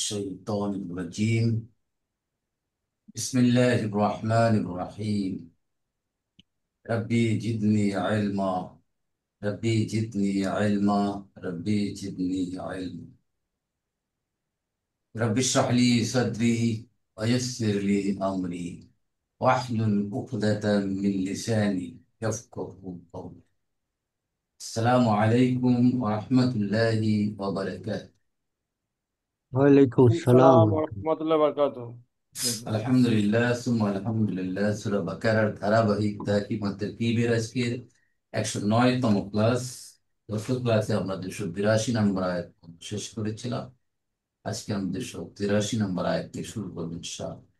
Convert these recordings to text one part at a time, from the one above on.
الشيطان الرجيم. بسم الله الرحمن الرحيم. ربي جدني علما. ربي جدني علما. ربي جدني علما. ربي اشرح لي صدري ويسر لي أمري واحلل عقدة من لساني يفقه قولي. السلام عليكم ورحمة الله وبركاته. ওয়ালাইকুম আসসালাম। আসসালাম রহমতুল্লাহ বরকাত। আলহামদুলিল্লাহ সুম্মা আলহামদুলিল্লাহ, সূরা বাকারার ধারাবাহিকতা কিংবা তারকিবের আজকের 109তম ক্লাস। গত ক্লাসে আমরা 282 নম্বর আয়াত শেষ করেছিলাম। আজকে আমরা 283 নম্বর আয়াত থেকে শুরু করবো ইনশাআল্লাহ।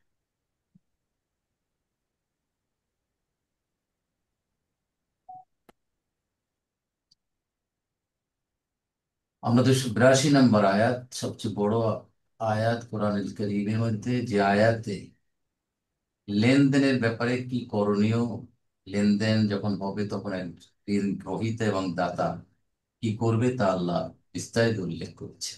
আমরা 282 নম্বর আয়াত, সবচেয়ে বড় আয়াত কোরআনুল কারীমের মধ্যে, যে আয়াতে লেনদেনের ব্যাপারে কি করণীয়, লেনদেন যখন হবে তখন ঋণ গ্রহীতা এবং দাতা কি করবে তা আল্লাহ বিস্তারিত উল্লেখ করছে।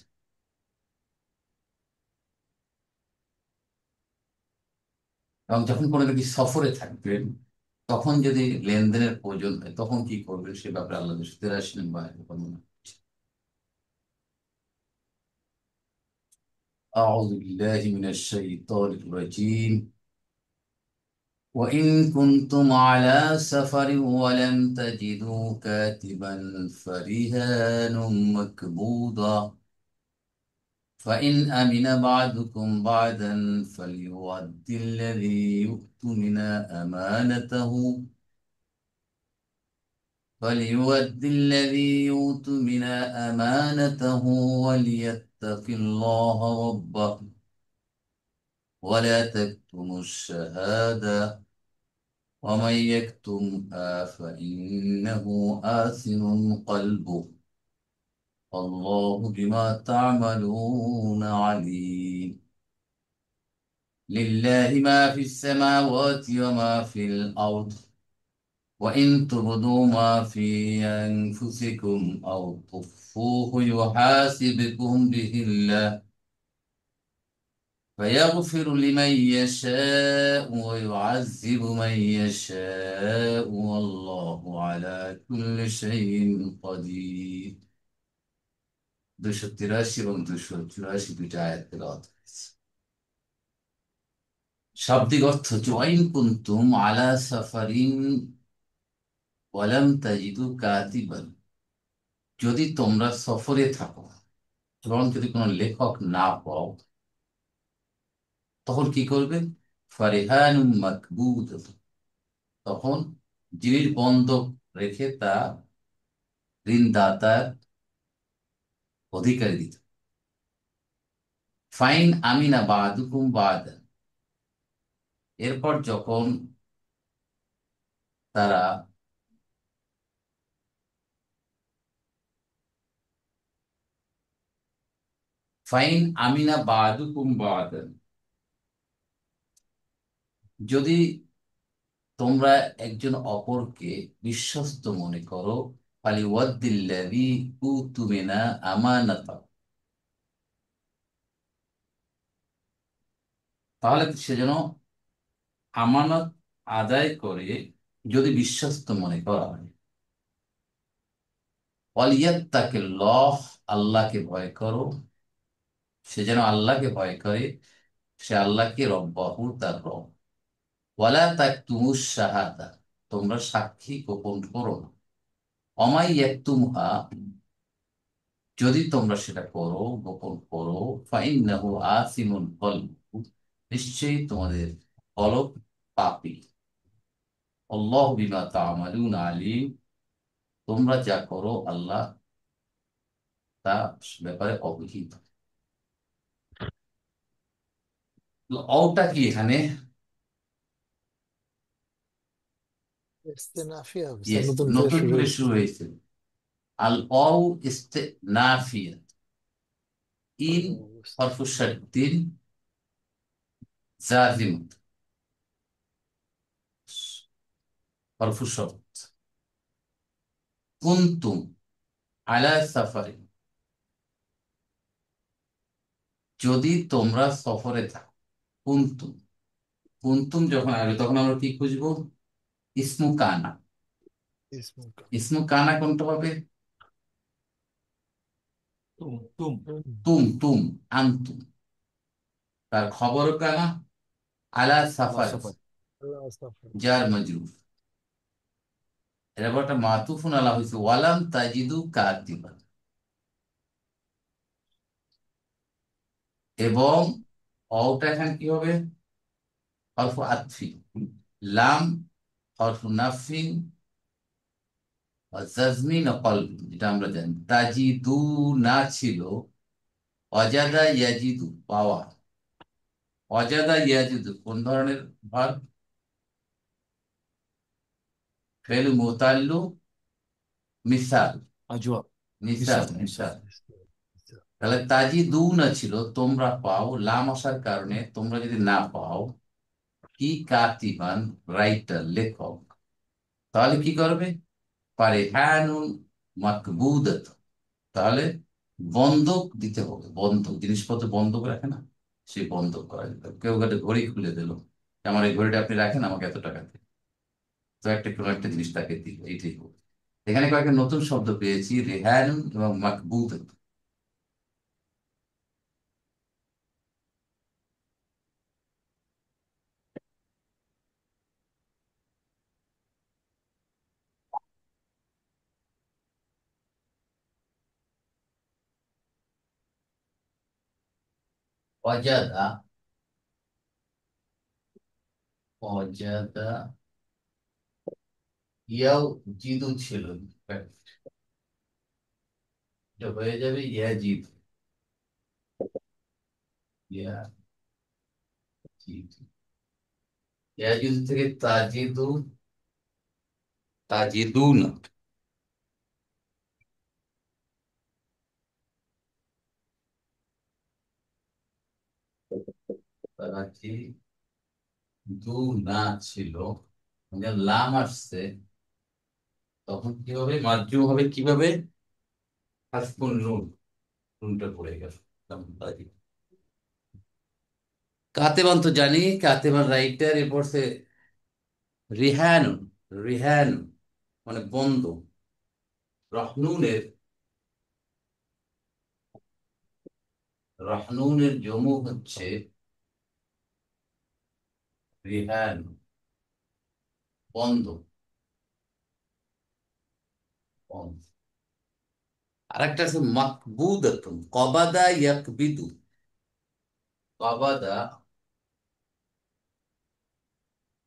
এবং যখন কোনো ব্যক্তি সফরে থাকবেন তখন যদি লেনদেনের প্রয়োজন হয় তখন কি করবেন সে ব্যাপারে আল্লাহ 283 নম্বর আয়াতে বর্ণনা করছে। أعوذ بالله من الشيطان الرجيم. وإن كنتم على سفر ولم تجدوا كاتبا فرهان مكبوضا فإن أمن بعضكم بعدا فليؤد الذي يؤتمن أمانته وليتق الله ربه ولا تكتموا الشهادة ومن يكتمها فإنه آثم قلبه والله بما تعملون عليم. لله ما في السماوات وما في الأرض وإن تبدوا ما في أنفسكم أو تخفوه يحاسبكم به الله فيغفر لمن يشاء ويعذب من يشاء والله على كل شيء قدير. 283 এবং 284 দুইটা আয়াত তেলাওয়াত হয়েছে। শাব্দিক অর্থ হচ্ছে ওয়াইন কুনতুম আলা সাফারিন ওয়ালাম তাজিদু কাতিবান। যদি তোমরা সফরে থাকো এবং যদি কোনো লেখক না পাও তখন কি করবে? ফারিহানুম মাকবুদ, তখন জিনিস বন্ধক রেখে তা ঋণদাতার অধিকারী দিতে। ফাইন আমিনা বাদুকুম বাদ, এরপর যখন তারা ফাইন আমিনা বাদুকুম বাদ, যদি তোমরা একজন অপরকে বিশ্বস্ত মনে করো, ফালিওয়াদ্দিল্লাযী উতুমিনা আমানাতা, তাহলে সে যেন আমানত আদায় করে, যদি বিশ্বস্ত মনে করা হয়। ওয়ালিয়াত্তাকিল্লাহ, আল্লাহকে ভয় করো, সে যেন আল্লাহকে ভয় করে, সে আল্লাহকে রব্বাহু, তার রব। ওয়ালা তাকতুমুশ শাহাদা, তোমরা সাক্ষী গোপন করো না। অমাই ইয়াকতুমহা, যদি তোমরা সেটা করো, গোপন করো, ফাইন্নাহু আসিমুন কলবুহু, নিশ্চয়ই তোমাদের কলব পাপী। আল্লাহু বিমা তা'মালুনা আলিম, তোমরা যা করো আল্লাহ তা ব্যাপারে অবহিত। অওটা কি এখানে? ইস্তেনাফিয়া স্যার, ইয়েস, নতুন করে নতুন শুরু করে হয়েছে। শুরু হয়েছে। আল অউ ইস্তেনাফিয়া, ও, ইন হরফু শাদ্দিন জাজিম, হরফু শর্ত। কুনতুম আলা সাফারিন, যদি তোমরা সফরে থাকো। কুন্তুম, কুন্তুম যখন আসবে তখন আমরা কি খুঁজবো? ইসমু কানা। اسمه ইসমু কানা কোনটা হবে? তুম তুম তুম তুম, আনতুম। তার খবর কানা, আলা আলা সাফার, সফর। الله أستغفر. জার মজরুর। এরপর একটা মাতুফুন আলা হয়েছে ওয়ালাম তাজিদু কাতিবান। এবং অটা এখানে কি হবে? হরফ আতফি। লাম হরফ নাফিন, জাজমিন ও কলব, যেটা আমরা জানি। তাজিদু না ছিল, অজাদা ইয়াজিদু পাওয়া। অজাদা ইয়াজিদু কোন ধরনের ভার্ব? ফেল মুতাল্লু, মিসাল। আজওয়া। মিসাল মিসাল মিসাল। মিসাল। তাহলে তাজিদু না ছিল তোমরা পাও, লাম আসার কারণে তোমরা যদি না পাও, কি কাতিবান রাইটার লেখক, তাহলে কি করবে? পারে হ্যানুন মাকবুদাত। তাহলে বন্ধক দিতে হবে। বন্ধক, জিনিসপত্র বন্ধক রাখে না, সেই বন্ধক করা যেত। কেউ একটা ঘড়ি খুলে দিল, আমার এই ঘড়িটা আপনি রাখেন, আমাকে এত টাকা দিন। তো একটা কোনো একটা জিনিস তাকে দিল, এইটাই হবে। এখানে কয়েকটা নতুন শব্দ পেয়েছি, রেহানুন এবং মাকবুদাত। অজাদা, অজাদা ইয়াও জিদু ছিল, এটা হয়ে যাবে ইয়াজিদ। ইয়াজিদ, ইয়াজিদ থেকে তাজিদু, তাজিদুন। তাজিদু না ছিল, মানে লাম আসছে, তখন কি হবে? মাজ্জুম হবে কিভাবে? হাসবুন নুন, নুনটা পড়ে গেল। তাজিদ। কাতেবান তো জানি, কাতেবান রাইটার। এরপর সে রিহানুন, রিহানুন মানে বন্ধ। রহনুনের, রহনুনের জমু হচ্ছে রিহান, বন্ধ, বন্ধ। আরেকটা আছে মাকবুদাতুন, কবাদা ইয়াকবিদু। কবাদা,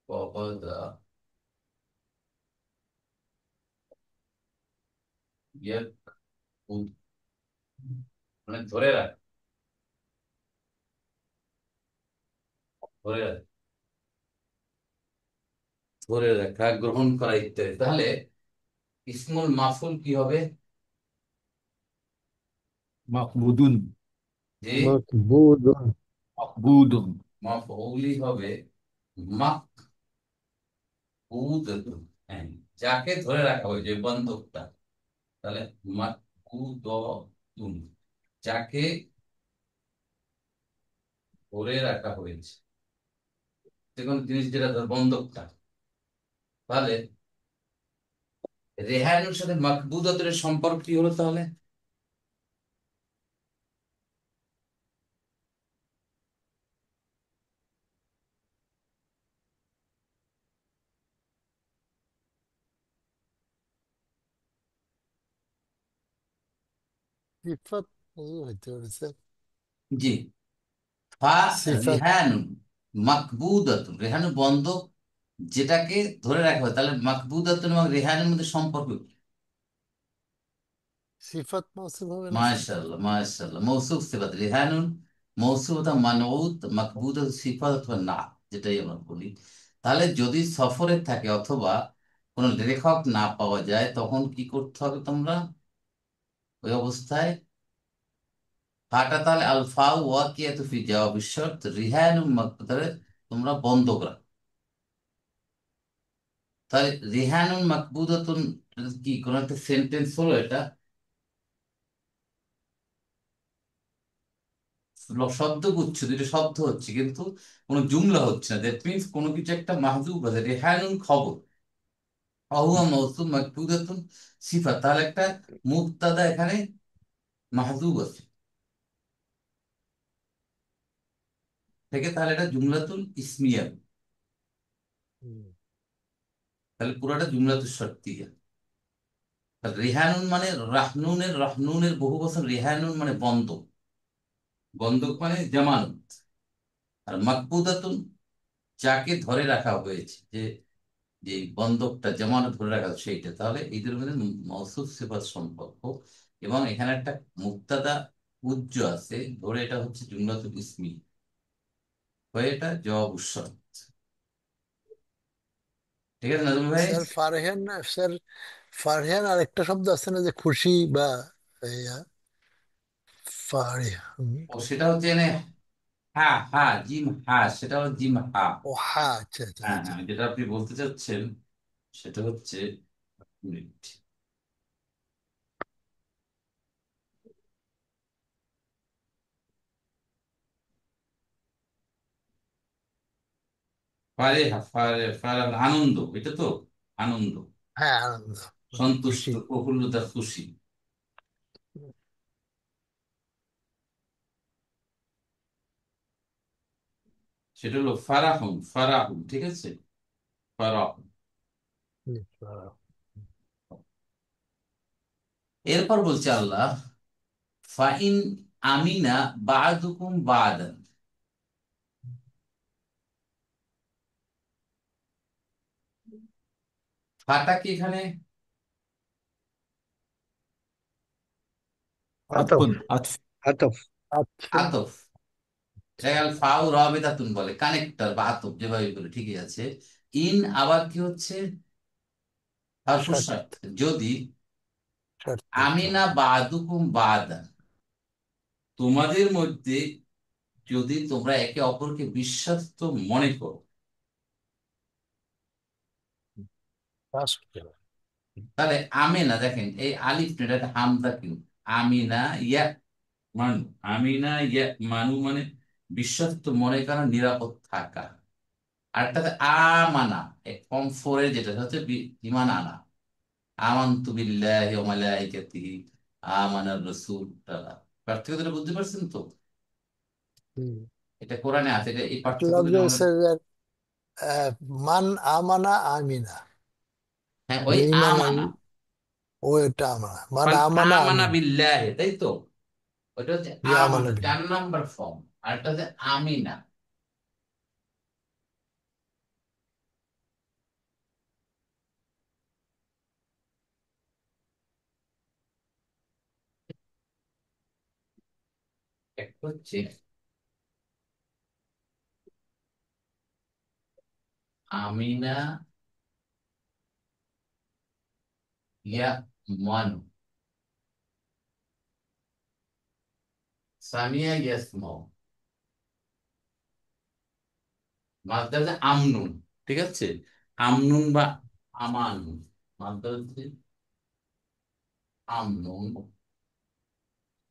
কবাদা ইয়াকবুদ, মানে ধরে রাখ, ধরে রাখ, ধরে রাখা, গ্রহণ করা ইত্যাদি। তাহলে ইসমুল মাফুল কি হবে? মাকবুদুন। যে مقبول. মাকবুদুন। মাফউলি হবে মাকবুদাতুন। হ্যাঁ, যাকে ধরে রাখা হয়েছে, বন্ধকটা। তাহলে মাকবুদাতুন, যাকে ধরে রাখা হয়েছে, যে কোনো জিনিস যেটা ধর বন্ধকটা। তাহলে রেহানুর সাথে মাকবুদাতের সম্পর্ক কি হলো তাহলে? صفات. أيوة ترسل. জি। ফা صفات. রেহানুন মাকবুদাতুন, রেহানু বন্ধক, যেটাকে ধরে রাখা হয়। তাহলে মাকবুদাতুন এবং রেহানুর মধ্যে সম্পর্ক কি? صفات موصوف هو نفسه. মাশাআল্লাহ, মাশাআল্লাহ। মৌসুফ সিফাত, রেহানুন মৌসুফ অথবা মানউত, মাকবুদাত সিফাত অথবা না, যেটাই আমরা বলি। তাহলে যদি সফরে থাকে অথবা কোন লেখক না পাওয়া যায়, তখন কি করতে হবে তোমরা ওই অবস্থায়? ফাটা, তাহলে আলফা ওয়াকিয়াতু ফি জাওয়াবিশ শর্ত রিহানুম মাকবুদারে তোমরা বন্ধ করা। তাহলে রিহানুন মাকবুদাতুন কি কোন একটা সেন্টেন্স হলো এটা? শব্দগুচ্ছ, দুটো শব্দ হচ্ছে কিন্তু কোনো জুমলা হচ্ছে না। দ্যাট মিনস কোনো কিছু একটা মাহজুব আছে, রেহানুন খবর, অহুয়া মৌসুম মাকবুদাতুন সিফা, তাহলে একটা মুবতাদা এখানে মাহজুব আছে থেকে, তাহলে এটা জুমলাতুল ইসমিয়া, হুম, তাহলে পুরোটা জুমলাতুল শর্তিয়া। আর রেহানুন মানে রাহনুনের বহু বছর, রেহানুন মানে বন্ধক, বন্ধক মানে জামানত। আর মাকবুদাতুন যাকে ধরে রাখা হয়েছে, যে যে বন্ধকটা জামানত ধরে রাখা হয়েছে সেইটা, তাহলে এদের মধ্যে মওসুফ সিফাত সম্পর্ক। এবং এখানে একটা মুক্তাদা উজ্জ আছে, ধরে এটা হচ্ছে জুমলাতুল ইসমি, হয়ে এটা জবাব শর্ত। ঠিক আছে নাজমুল ভাই? স্যার ফারহান না স্যার, ফারহান আর একটা শব্দ আছে না যে খুশি বা ইয়া, ফারহান। ও সেটা হচ্ছে এনে হা, হা জিম হা, সেটা হচ্ছে জিম হা। ও হ্যাঁ, আচ্ছা আচ্ছা হ্যাঁ আচ্ছা। হ্যাঁ, যেটা আপনি বলতে চাচ্ছেন সেটা হচ্ছে, মিনিট, ফারে আনন্দ, এটা তো আনন্দ, হ্যাঁ, আনন্দ মানে সন্তুষ্ট, খুশি। প্রফুল্লতা, খুশি। সেটা হলো ফারাহুন, ফারাহুন, ঠিক আছে, ফারাহুন। এরপর বলছে আল্লাহ, ফাইন আমিনা বাদুকুম বাদান, ফাটা কি এখানে আতফ, عطف عطف আতফ, আতফুন। আতফ, এটা গেল ফাউ রাবিতাতুন বলে, কানেক্টর বা আতফ যেভাবে বলে, ঠিকই আছে। ইন আবার কি হচ্ছে, হারফুস শর্ত, শর্ত, যদি শর্ত একটা। আমিনা বাদুকুম বাদান, তোমাদের মধ্যে যদি তোমরা একে অপরকে বিশ্বাস্ত মনে করো, ফার্স্ট। তাহলে আমিনা দেখেন এই আলিফ না, এটা হামজা কিন্তু, আমিনা ইয়া মানু, আমিনা ইয়া মানু মানে বিশ্বস্ত মনে করা, নিরাপদ থাকা। আরটাতে আমানা, ফর্ম ফোরে যেটা সেটা হচ্ছে ইমান আনা, আমানতু বিল্লাহি ওয়া মালাইকাতিহি, আমানার রাসূল, পার্থক্যটা বুঝতে পারছেন তো? এটা কোরআনে আছে, এটা এই পার্থক্য মতলব দুটো যে আমরা, স্যার, মান আমানা আমিনা, হ্যাঁ ওই যে ইমান আমানা, ও এটা আমানা, মান কারণ আমানা আমানা আমিন, বিল্লাহি, তাই তো? ওটা হচ্ছে যে আমানা আমানা, বিন। 4 নম্বর ফর্ম। আর এটা হচ্ছে আমিনা। একটা হচ্ছে আমিনা ইয়া মানু, সামিয়া ইয়াসমাউ, মাছটা হচ্ছে আমনুন, ঠিক আছে, আমনুন বা আমানুন, মাছটা হচ্ছে আমনুন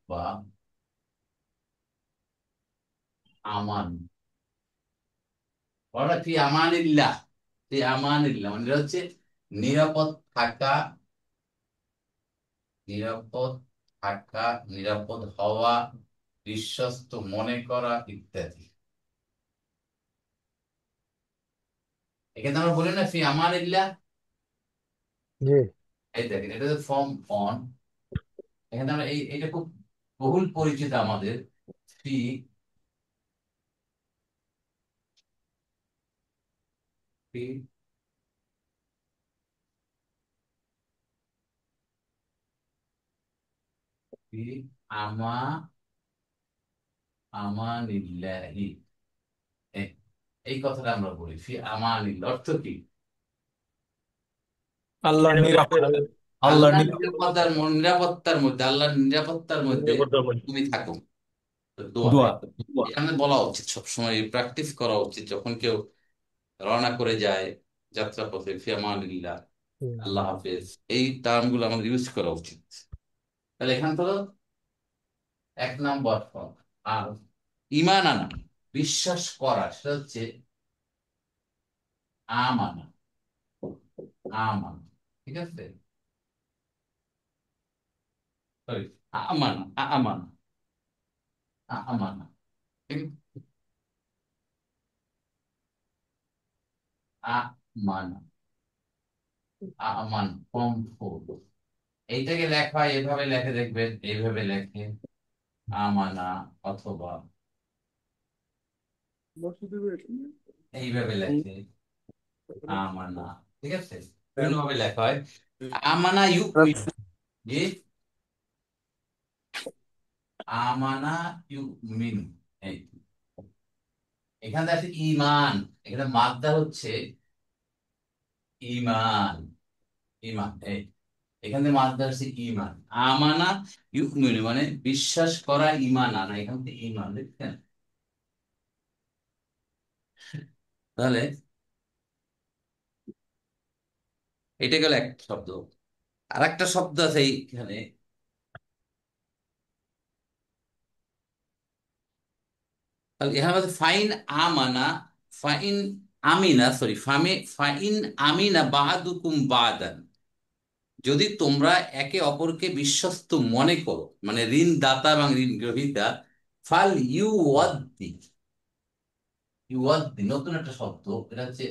বা আমান, ওরা কি আমানিল্লাহ, এই আমানিল্লাহ মানে এটা হচ্ছে নিরাপদ থাকা, নিরাপদ থাকা, নিরাপদ হওয়া, বিশ্বস্ত মনে করা ইত্যাদি। এখানে আমরা বলি না ফি আমানিল্লাহ, জি এই দেখেন এটা হচ্ছে ফর্ম অন, এখানে আমরা এইটা খুব বহুল পরিচিত আমাদের, ফি, ফি, ফি আমা আমানিল্লাহি, এই এই কথাটা আমরা বলি ফি আমানিল্লাহ, অর্থ কি? আল্লাহর নিরাপদ, আল- আল্লাহর আল্লাহর নিরাপদ, নিরাপত্তার মধ্যে, আল্লাহর নিরাপত্তার মধ্যে তুমি থাকো। তো দোয়া, দোয়া, দোয়া। এখানে বলা উচিত সবসময়, প্র্যাকটিস করা উচিত যখন কেউ রওনা করে যায় যাত্রা পথে, ফি আমানিল্লাহ, আল্লাহ হাফেজ, এই টার্ম গুলো আমাদের ইউজ করা উচিত। তাহলে এখান তো 1 নম্বর ফর্ম। আর ইমান আনা, বিশ্বাস করা, সেটা হচ্ছে আমানা। আমানা, ঠিক আছে? সরি, আমানা, আমানা, আমানা, ঠিক আছে? আমানা, আমান, ফর্ম 4। এইটাকে লেখা হয় এভাবে, লেখে দেখবেন, এইভাবে লেখে আমানা, অথবা এইভাবে লেখে আমানা, ঠিক আছে? বিভিন্ন ভাবে লেখা হয়। আমানা ইউমিন, জি, আমানা ইউমিন। এই এখানে আছে ইমান, এখানে মাদ্দা হচ্ছে ইমান। ইমান, এই এখানে মাদ্দা হচ্ছে ইমান। আমানা ইউমিন মানে বিশ্বাস করা, ইমান আনা, এখান থেকে ইমান, দেখছেন? তাহলে এটা গেল একটা শব্দ। আর একটা শব্দ আছে এইখানে, তাহলে এখানে আছে ফাইন আমানা, ফাইন আমিনা, সরি, ফাইন আমিনা বাহাদুকুম বাদান, যদি তোমরা একে অপরকে বিশ্বস্ত মনে করো, মানে ঋণ দাতা এবং ঋণ গ্রহীতা, ফাল ইউওয়াদ্দি, ইউওয়াদ্দি নতুন একটা শব্দ, এটা হচ্ছে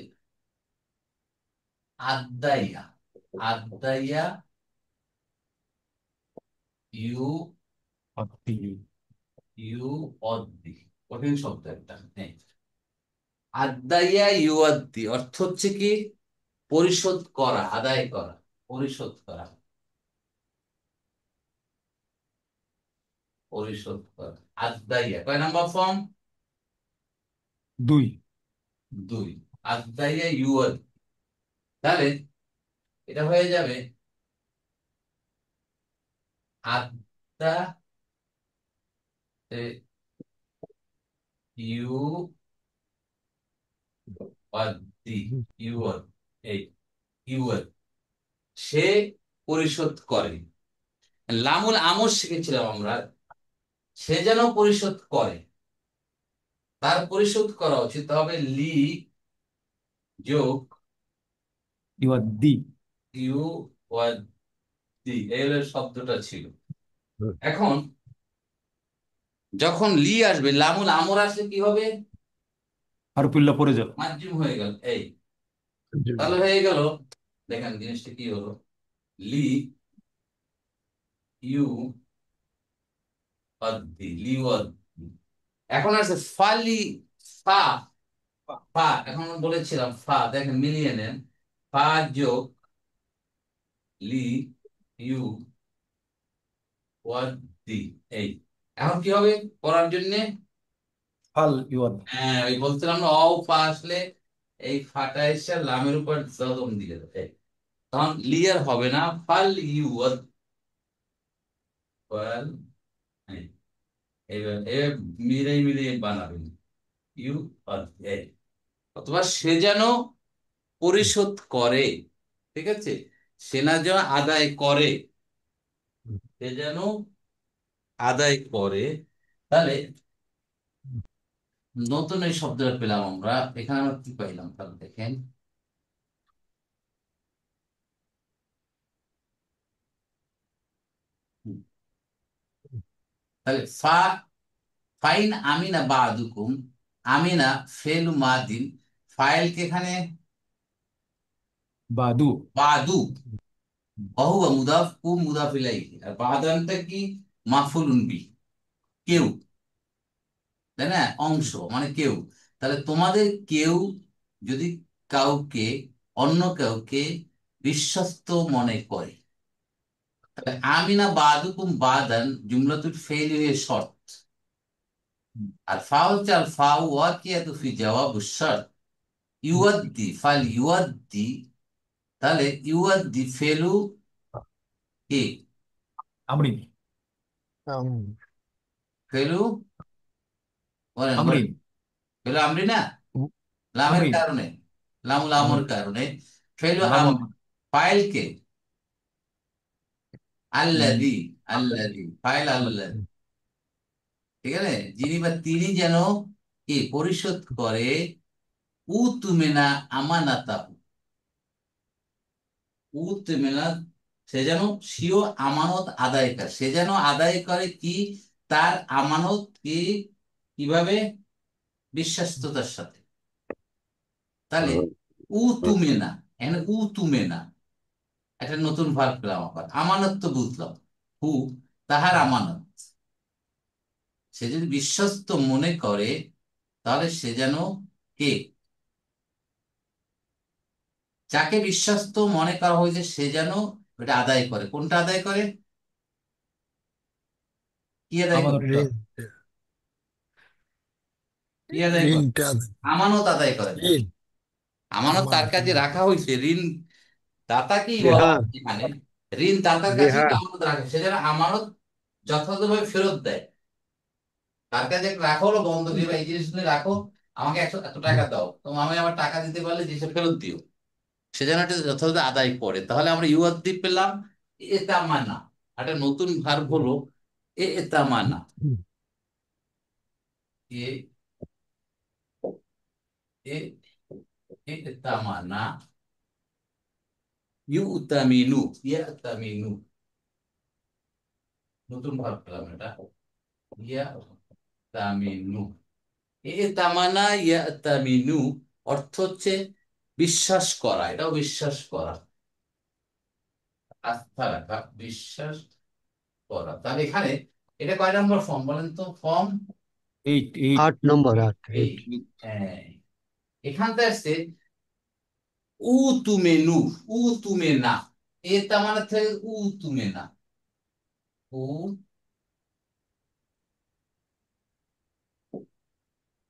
আদাইয়া। আদাইয়া, ইউ অতি ইউ অদ্দি, কঠিন শব্দ একটা, হ্যাঁ। আদাইয়া ইউয়াদ্দি অর্থ হচ্ছে কি? পরিশোধ করা, আদায় করা, পরিশোধ করা, পরিশোধ করা। আদাইয়া কয় নাম্বার ফর্ম? দুই। 2। আদাইয়া ইউয়াদ, তাহলে এটা হয়ে যাবে আদা ইউ দি, ইউয়াদ, এই ইউয়াদ, সে পরিশোধ করে। লামুল আমর শিখেছিলাম আমরা, সে যেন পরিশোধ করে, তার পরিশোধ করা উচিত হবে লি যোগ ইউদ্দি। ইউ ওয়াদ দি, এই হলো শব্দটা ছিল। এখন যখন লি আসবে, লামুল আমর আসলে কি হবে? হারফুল্লাহ পড়ে যাবে। মাজজুম হয়ে গেল, এই তাহলে হয়ে গেল। দেখেন জিনিসটা কি হলো, লি ইউ ওয়াদ্দি, লি ওয়াদ্দি। এখন আছে ফালি, ফা, ফা, এখন বলেছিলাম ফা, দেখেন মিলিয়ে নেন, ফা যোগ লি ইউ ওয়াদ্দি, এই এখন কি হবে পড়ার জন্য? ফাল ইউদ। হ্যাঁ, ওই বলছিলাম না, অ ফা আসলে এই ফাটা এসে লামের উপর জজম দিয়ে দেবে, তখন লিয়ার হবে না, ফাল ইউ ফাল, হ্যাঁ, এইবার মিলাই মিলিয়ে বানাবেন ইউ, এই, অথবা সে যেন পরিশোধ করে, ঠিক আছে? সে না যেন আদায় করে, সে যেন আদায় করে। তাহলে নতুন এই শব্দটা পেলাম আমরা, এখানে আমরা কি পাইলাম তাহলে দেখেন। হুম, তাহলে ফাইন আমিনা বাদুকুম, আমিনা ফেলু মাদিন, ফাইলকে এখানে বাদু। বাদু, বহুবা মুদাফ কু মুদাফ ইলাইহি, আর বাদানটা কি? মাফুলুন বি, কেউ, তাই না? অংশ মানে কেউ। তাহলে তোমাদের কেউ যদি কাউকে, অন্য কাউকে বিশ্বস্ত মনে করে, তাহলে আমিনা বাদুকুম বাদান জুমলাতুল ফেইলি হয়ে শর্ত, আর ফা হচ্ছে আল ফা ওয়াকিয়াতু ফি জাওয়াবুশ শর্ত, ইউয়াদ্দি, ফাল ইউয়াদ্দি, তাহলে ইউয়াদ্দি ফেলু কি? আমরিন। ফেলু, বলেন বলেন, আমরিন। ফেলু আমরি না, লামের আমরিন। কারণে, লামুল আমর কারণে ফেলু লাম। ফাইলকে আল্লাযী, আল্লাযী ফাইল আল্লাযী, ঠিক আছে, যিনি বা তিনি যেন কি পরিশোধ করে উতুমেনা আমানাতা, উতুমেনা, সে যেন সিও আমানত আদায় করে, সে যেন আদায় করে কি তার আমানত কি, কিভাবে, বিশ্বস্ততার সাথে। তাহলে উতুমেনা, এখানে উতুমেনা একটা নতুন ভার্ব পেলাম, আবার আমানত তো বুঝলাম, হু তাহার আমানত, সে যদি বিশ্বস্ত মনে করে তাহলে সে যেন কে, যাকে বিশ্বস্ত মনে করা হয়েছে সে যেন ওটা আদায় করে। কোনটা আদায় করে? কি আদায় করে? আমানতটা। ঋণ, কি আদায় করে? ঋণটা, আমানত আদায় করে না। ঋণ, আমানত তার আমানত, কাছে রাখা হয়েছে, ঋণ দাতাকেই বলা রেহান, হয় এখানে, ঋণ দাতার কাছেই তো রেহান। আমানত রাখে, সে যেন আমানত যথাযথভাবে ফেরত দেয়। তার কাছে একটা রাখা হলো বন্ধক, যে এই জিনিসগুলো রাখো, আমাকে 100 এত টাকা দাও, তো আমি আমার টাকা দিতে পারলে জিনিসটা ফেরত দিও, সে যেন এটা যথাযথ আদায় করে। তাহলে আমরা ইউআরডি পেলাম এতামানা। একটা নতুন ভার্ব হলো এতামানা। এ এ এতামানা ইউতামিনু, ইয়াতামিনু, নতুন ভার্ব পেলাম এটা, ইয়াতামিনু। এতামানা ইয়াতামিনু অর্থ হচ্ছে বিশ্বাস করা, এটাও বিশ্বাস করা, আস্থা রাখা, বিশ্বাস করা। তাহলে এখানে এটা কয় নম্বর ফর্ম বলেন তো? ফর্ম 8, 8। 8 নম্বর, 8, 8। এই, হ্যাঁ, এখান থেকে আসছে উ তুমে নু, উ তুমে না, এ তার মানে থেকে উ তুমে না, উ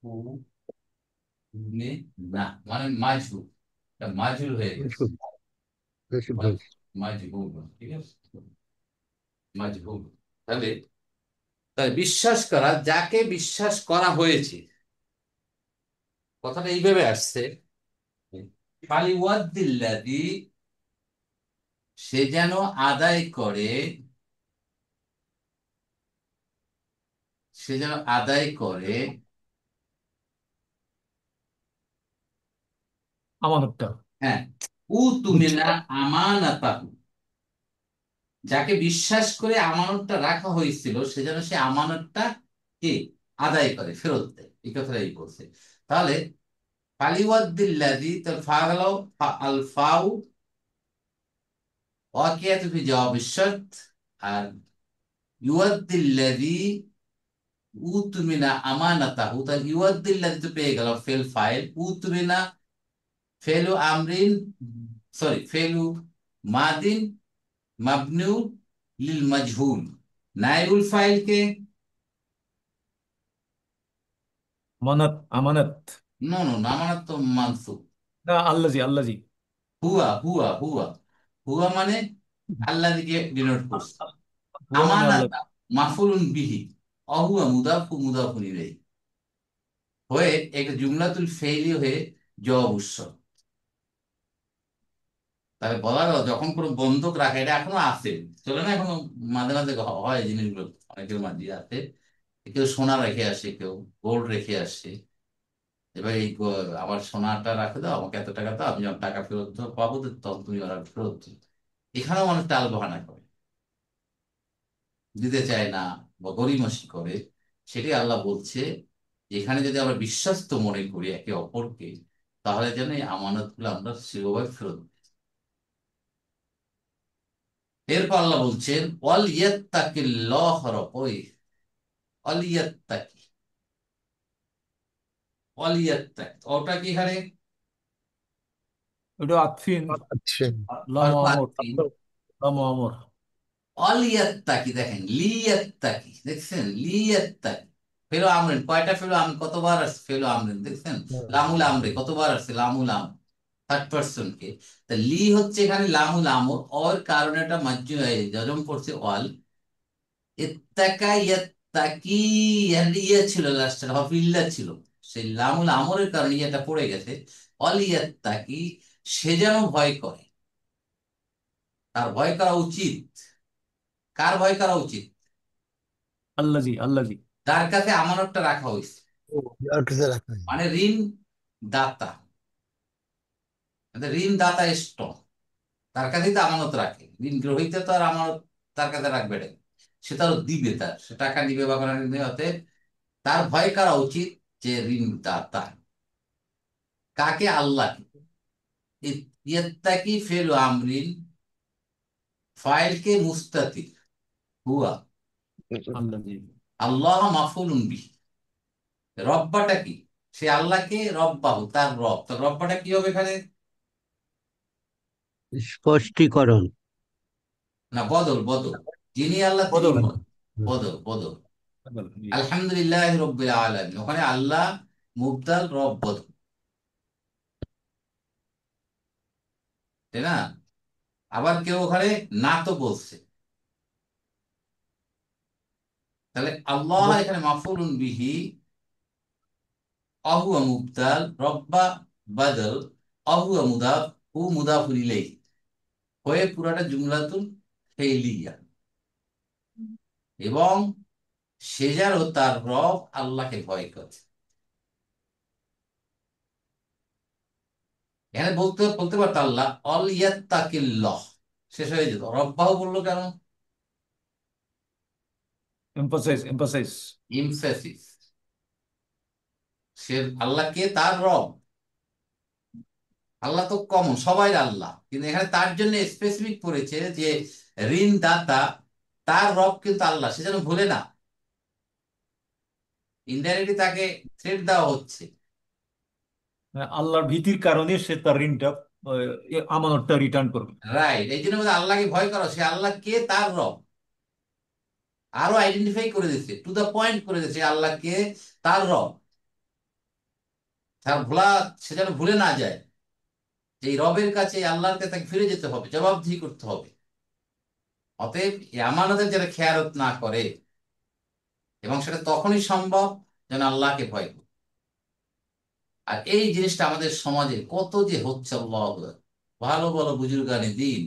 উ তুমে না মানে মাজহুর, এটা মাজহুর হয়ে গেছে, বেশ, বেশ ভুল। মাজহুর, ঠিক আছে, মাজহুর। তাহলে তাহলে বিশ্বাস করা, যাকে বিশ্বাস করা হয়েছে, কথাটা এইভাবে আসছে, ফালিওয়াদ্দিল্লাযী, সে যেন আদায় করে, সে যেন আদায় করে, আমানতটা। হ্যাঁ, উ তুমিনা আমানাতাহু, যাকে বিশ্বাস করে আমানতটা রাখা হয়েছিল সে যেন সে আমানতটা কে আদায় করে, ফেরত দেয়, এই কথাটাই বলছে। তাহলে ফালিওয়াদ্দিল্লাযী, তার ফা গেল আল ফাউ ওয়াকিয়াতু ফি জওয়াবিশ শার্ত, আর ইউয়াদ্দিল্লাযী উতুমিনা আমানাতাহু, তাহলে ইউয়াদ্দিল্লাযী তো পেয়ে গেল ফেল ফাইল, উতুমিনা ফেলু আমরিন, সরি ফেলু মাদিন মাবনিউ লিল মাজহুল, নাইবুল ফাইল কে? আমানত, আমানত। নো নো, আমানত তো মানসুব। না, আল্লাজি, আল্লাজি। হুয়া হুয়া হুয়া, হুয়া মানে আল্লাহ দিকে ডিনোট করছে। হুয়া মানে আল্লাহ। আমানাতা মাফুলুন বিহি, অহুয়া মুদাফু মুদাফুন ইলাইহি, হয়ে একটা জুমলাতুল ফেইলি হয়ে জবাব উৎসব। তাহলে বলা গেল যখন কোনো বন্ধক রাখে, এটা এখনো আছে, চলে না এখনো, মাঝে মাঝে হয় এই জিনিসগুলো, অনেকের মাঝে আছে, কেউ সোনা রেখে আসে, কেউ গোল্ড রেখে আসে, এবার এই আমার সোনাটা রাখে দাও, আমাকে এত টাকা দাও, আমি যখন টাকা ফেরত পাবো তো তখন তুমি ওরা ফেরত দিও। এখানেও মানুষ টাল বাহানা করে, দিতে চায় না বা গড়িমসি করে। সেটাই আল্লাহ বলছে, এখানে যদি আমরা বিশ্বস্ত মনে করি একে অপরকে, তাহলে যেন এই আমানত গুলো আমরা সেভাবে ফেরত দিই। এরপর আল্লাহ বলছেন ওয়াল ইয়াত্তাকিল্লাহ ওই ওয়াল ইয়াত্তাকি, ওয়াল ইয়াত্তাকি ওটা কি এখানে ওটা আতফিন। আচ্ছা, লাম অল্প আমর, আত্মীয়, লাম আমর। অলিয়াত্তাকি, দেখেন লিয়াত্তাকি, দেখছেন লিয়াত্তাকি, ফেলো আমরিন, কয়টা ফেলো আম, কতবার আসছে ফেলো আমরিন, দেখছেন লামুল আমরে কতবার আসছে, লামুল আম, থার্ড পার্সন কে। তা লি হচ্ছে এখানে লামুল আমর, ওর কারণে এটা মাজজু জজম করছে অল, ইত্তাকা ইয়াত্তাকি, ইয়া ছিল লাস্টের হরফ ইল্লা ছিল, সেই লামুল আমরের কারণে এটা পড়ে গেছে। অল ইয়াত্তাকি, সে যেন ভয় করে, তার ভয় করা উচিত। কার ভয় করা উচিত? আল্লাজি, আল্লাজি। তার কাছে আমানতটা রাখা হয়েছে। ও, আর কিছু রাখা হয়নি। মানে ঋণ দাতা, মানে ঋণ দাতা স্ট্রং, তার কাছেই তো আমানত রাখে। ঋণ গ্রহীতা তো আর আমানত তার কাছে রাখবে না, সে তো আরো দিবে, তার সে টাকা নিবে বা কোনো নিবে। অতএব তার ভয় করা উচিত যে ঋণ দাতা কাকে? আল্লাহকে। ইত্তাকি ফেল আমরিন, ফাইলকে মুস্তাতির হুয়া আল্লাজি। আল্লাহ মাফুলুন বিহি। রব্বাটা কি? সে আল্লাহকে রব্বাহু, তার রব। তো রব্বাটা কি হবে এখানে? স্পষ্টীকরণ। না, বদল বদল। যিনি আল্লাহ তিনি বদল। হন। বদল বদল। বদল, জি। আলহামদুলিল্লাহ রব্বিল আলামিন, ওখানে আল্লাহ মুবদাল, রব বদল, তাই না? আবার কেউ ওখানে না তো বলছে, তাহলে আল্লাহ বদ- এখানে মাফুলুন বিহি, অহুয়া মুবদাল, রব্বা বদল, অহুয়া মুদাফ, হু মুদাফুল ইলাইহি হয়ে পুরাটা জুমলাতুল ফেইলিয়া। এবং সে যেন তার রব আল্লাহকে ভয় করে। এখানে বলতে বলতে পারতো আল্লাহ অল ইয়াত্তাকিল্লাহ, শেষ হয়ে যেত। রব্বাহু বললো কেন? Emphasise, emphasise. ইমফেসিস। সে আল্লাহকে তার রব। আল্লাহ তো কমন, সবাই আল্লাহ, কিন্তু এখানে তার জন্য স্পেসিফিক করেছে যে ঋণ দাতা তার রব কিন্তু আল্লাহ, সে যেন ভুলে না। ইনডাইরেক্টলি তাকে থ্রেট দেওয়া হচ্ছে। আল্লাহর ভীতির কারণে সে তার ঋণটা, আমানতটা রিটার্ন করবে। রাইট, এই জন্য বলছে আল্লাহকে ভয় করো, সে আল্লাহ কে তার রব। আরো আইডেন্টিফাই করে দিচ্ছে, টু দা পয়েন্ট করে দিচ্ছে আল্লাহকে তার রব। তার ভোলা, সে যেন ভুলে না যায় যে এই রবের কাছে, এই আল্লাহর কাছে তাকে ফিরে যেতে হবে, জবাবদিহি করতে হবে। অতএব এই আমানতের যারা খেয়ালত না করে, এবং সেটা তখনই সম্ভব যেন আল্লাহকে ভয় করে। আর এই জিনিসটা আমাদের সমাজে কত যে হচ্ছে, আল্লাহ আকবার। ভালো ভালো বুজুর্গানি দিন,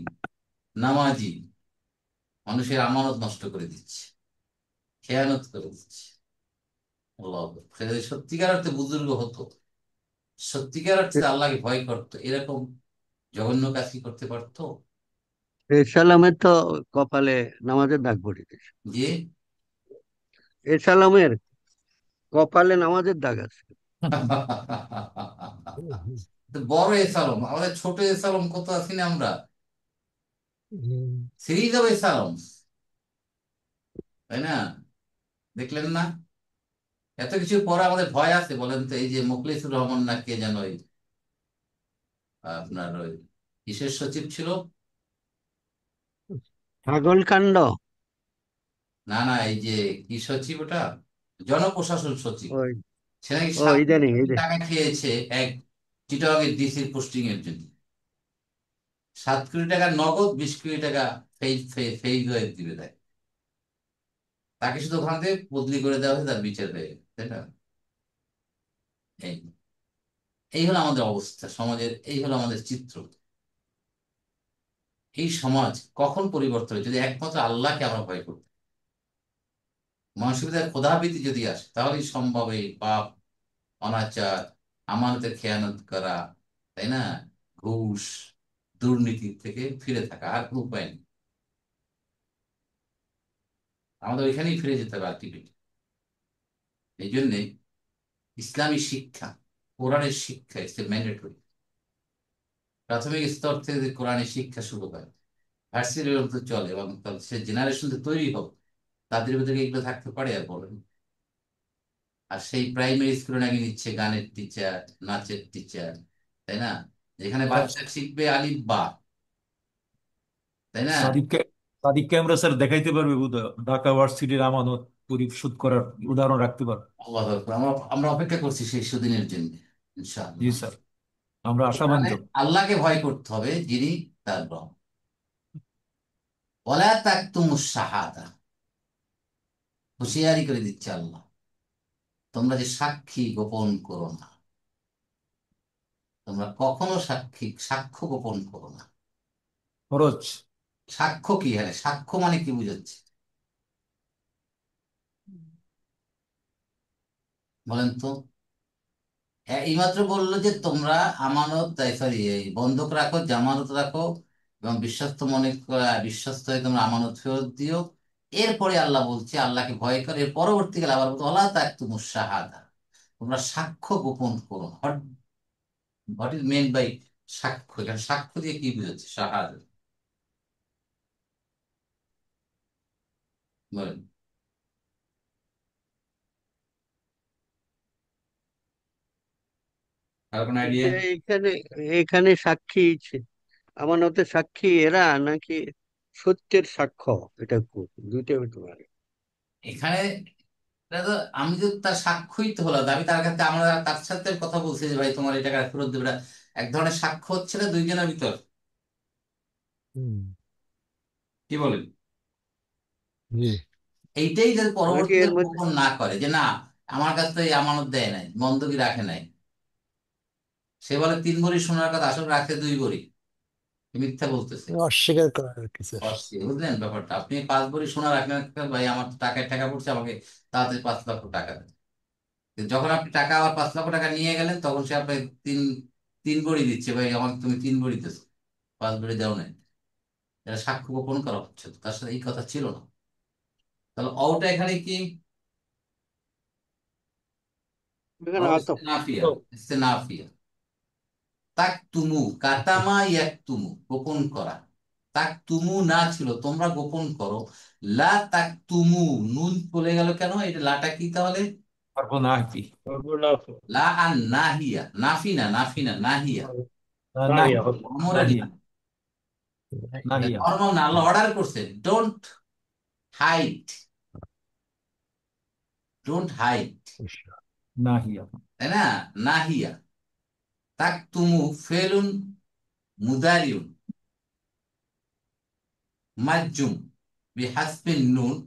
নামাজি মানুষের আমানত নষ্ট করে দিচ্ছে, খেয়ানত করে দিচ্ছে। আল্লাহ আকবার। সে যদি সত্যিকার অর্থে বুজুর্গ হতো, সত্যিকার অর্থে আল্লাহকে ভয় করতো, এরকম জঘন্য কাজ কি করতে পারতো? এসালামের তো কপালে নামাজের দাগ পড়ে গেছে। যে এসালামের কপালে নামাজের দাগ আছে। হুম, হুম, তো বড় এসালম, আমাদের ছোট এসালম কত আছি না আমরা? হুম, সিরিজ অফ এসালম, তাই না? দেখলেন না? এত কিছু পরে আমাদের ভয় আছে বলেন তো? এই যে মোখলেসুর রহমান না কে যেন ওই আপনার ওই কিসের সচিব ছিল? ছাগল কাণ্ড। না না, এই যে কি সচিব ওটা, জনপ্রশাসন সচিব। ওই সে নাকি ও 7 কোটি ইদানিং এই যে টাকা খেয়েছে এক চিটাগাংয়ের ডিসির পোস্টিং এর জন্য। 7 কোটি টাকা নগদ, 20 কোটি টাকা ফেই হয়ে দিবে দেয়। তাকে শুধু ওখান থেকে বদলি করে দেওয়া হয়েছে, তার বিচার হয়ে গেছে, তাই না? এই এই হলো আমাদের অবস্থা সমাজের, এই হলো আমাদের চিত্র। এই সমাজ কখন পরিবর্তন হয়? যদি একমাত্র আল্লাহকে আমরা ভয় করি, মানুষের ভিতরে খোদাভীতি যদি আসে, তাহলেই সম্ভব এই পাপ, অনাচার, আমানতের খেয়ানত করা, তাই না? ঘুষ, দুর্নীতি থেকে ফিরে থাকা, আর কোনো উপায় নেই। আমাদের ওইখানেই ফিরে যেতে হবে আলটিমেটলি। এই জন্যে ইসলামী শিক্ষা, কোরআনের শিক্ষা ইটস ম্যান্ডেটরি। প্রাথমিক স্তর থেকে যদি কোরআনের শিক্ষা শুরু হয়, ভার্সিটি তো চলে, এবং সে জেনারেশন তৈরি হোক, তাদের ভিতরে এগুলো থাকতে পারে? আর বলেন। আর সেই প্রাইমারি স্কুলে নাকি নিচ্ছে গানের টিচার, নাচের টিচার, তাই না? যেখানে হ্যাঁ, বাচ্চা শিখবে আলিফ বা, তাই না? সাদিককে সাদিককে আমরা স্যার দেখাইতে পারবে বোধহয় ঢাকা ভার্সিটির আমানত পরিশোধ করার উদাহরণ রাখতে পারবে। আল্লাহ আকবার। আমরা আমরা অপেক্ষা করছি সেই সুদিনের জন্য, জি ইনশাআল্লাহ। স্যার, আমরা মানে আশাবাঞ্জক। আল্লাহকে ভয় করতে হবে, যিনি তার রব। ওয়ালা তাকতুমুশ শাহাদা, হুঁশিয়ারি করে দিচ্ছে আল্লাহ, তোমরা যে সাক্ষী গোপন করো না। তোমরা কখনো সাক্ষ্য গোপন করো না। খরচ। সাক্ষ্য কি? হ্যাঁ, সাক্ষ্য মানে কি বুঝাচ্ছে? বলেন তো। এইমাত্র বললো যে তোমরা আমানত, সরি, এই বন্ধক রাখো, জামানত রাখো এবং বিশ্বস্ত মনে বিশ্বস্ত হয়ে তোমরা আমানত ফেরত দিও। এরপরে আল্লাহ বলছে আল্লাহকে ভয় করে, এর পরবর্তীকালে আবার বলতো ওয়ালা তাকতুমুশ শাহাদা, তোমরা সাক্ষ্য গোপন করো। হোয়াট ইজ মেন বাই সাক্ষ্য? এখানে সাক্ষ্য দিয়ে কি বুঝাচ্ছে? শাহাদা বলেন। আর কোন আইডিয়া? এখানে এখানে সাক্ষী আমানতের সাক্ষী এরা নাকি সত্যের সাক্ষ্য? এটা দুইটা হতে পারে। এখানে এটা তো, আমি তো তার সাক্ষ্যই তো হলাম, আমি তার কাছে, আমরা তার সাথে কথা বলছি যে ভাই তোমার এই টাকা ফেরত দেবে না, এক ধরনের সাক্ষ্য হচ্ছে না দুইজনের ভিতর? হুম। কি বলেন? জি। এইটাই যদি নাকি পরবর্তীতে এর মধ্যে গোপন না করে যে না আমার কাছে তো এই আমানত দেয় নাই, বন্ধকি রাখে নাই, সে বলে 3 ভরি সোনার কথা, আসলে রাখে 2 ভরি, মিথ্যা বলতেছে। অস্বীকার করার আর কি স্যার। বুঝলেন ব্যাপারটা? আপনি 5 ভরি সোনা রাখলেন, ভাই আমার তো টাকায় টাকা পড়ছে, আমাকে তাড়াতাড়ি 5 লক্ষ টাকা দেন। যখন আপনি টাকা আবার 5 লক্ষ টাকা নিয়ে গেলেন, তখন সে আপনাকে তিন 3 ভরি দিচ্ছে, ভাই আমাকে তুমি 3 ভরি দিচ্ছ, 5 ভরি দাও নাই। এটা সাক্ষ্য গোপন করা হচ্ছে তো, তার সাথে এই কথা ছিল না। তাহলে অওটা এখানে কি? এখানে আতফ। ইস্তেনাফিয়া। ইস্তেনাফিয়া। তাক তুমু, কাতামা ইয়াক তুমু, গোপন করা। তাক তুমু না ছিল তোমরা গোপন করো। লা তাক তুমু, নুন চলে গেল কেন? এটা লাটা কি তাহলে? পারবো না কি? লা আর নাহিয়া, নাফি না, নাফি না, নাহিয়া। নাহি, আমরের নাহিয়া, না, নাহিয়া, নর্মাল না, আল্লাহ অর্ডার করছে ডোন্ট হাইড, ডোন্ট হাইড, নাহিয়া। তাই না? নাহিয়া। তাক তুমু ফেলুন মুদারিউন মাজজুম বিহাসবিন নুন,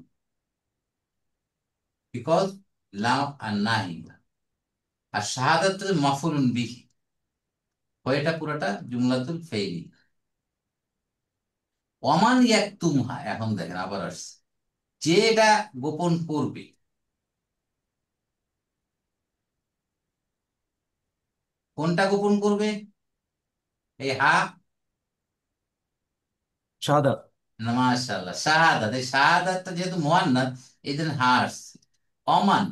বিকজ লা আর নাহিয়া। আর শাহাদাত মাফুলুন বিহি, হয় এটা পুরোটা জুমলাতুল ফেইলি। ওমান ইয়াকতুমহা, এখন দেখেন আবার আসছে, যে এটা গোপন করবে। কোনটা গোপন করবে? এই হা, শাহাদাত। না মাশাআল্লাহ, শাহাদাত, এই শাহাদাতটা যেহেতু মুয়ান্নাস এই জন্য হা আসছে। অমান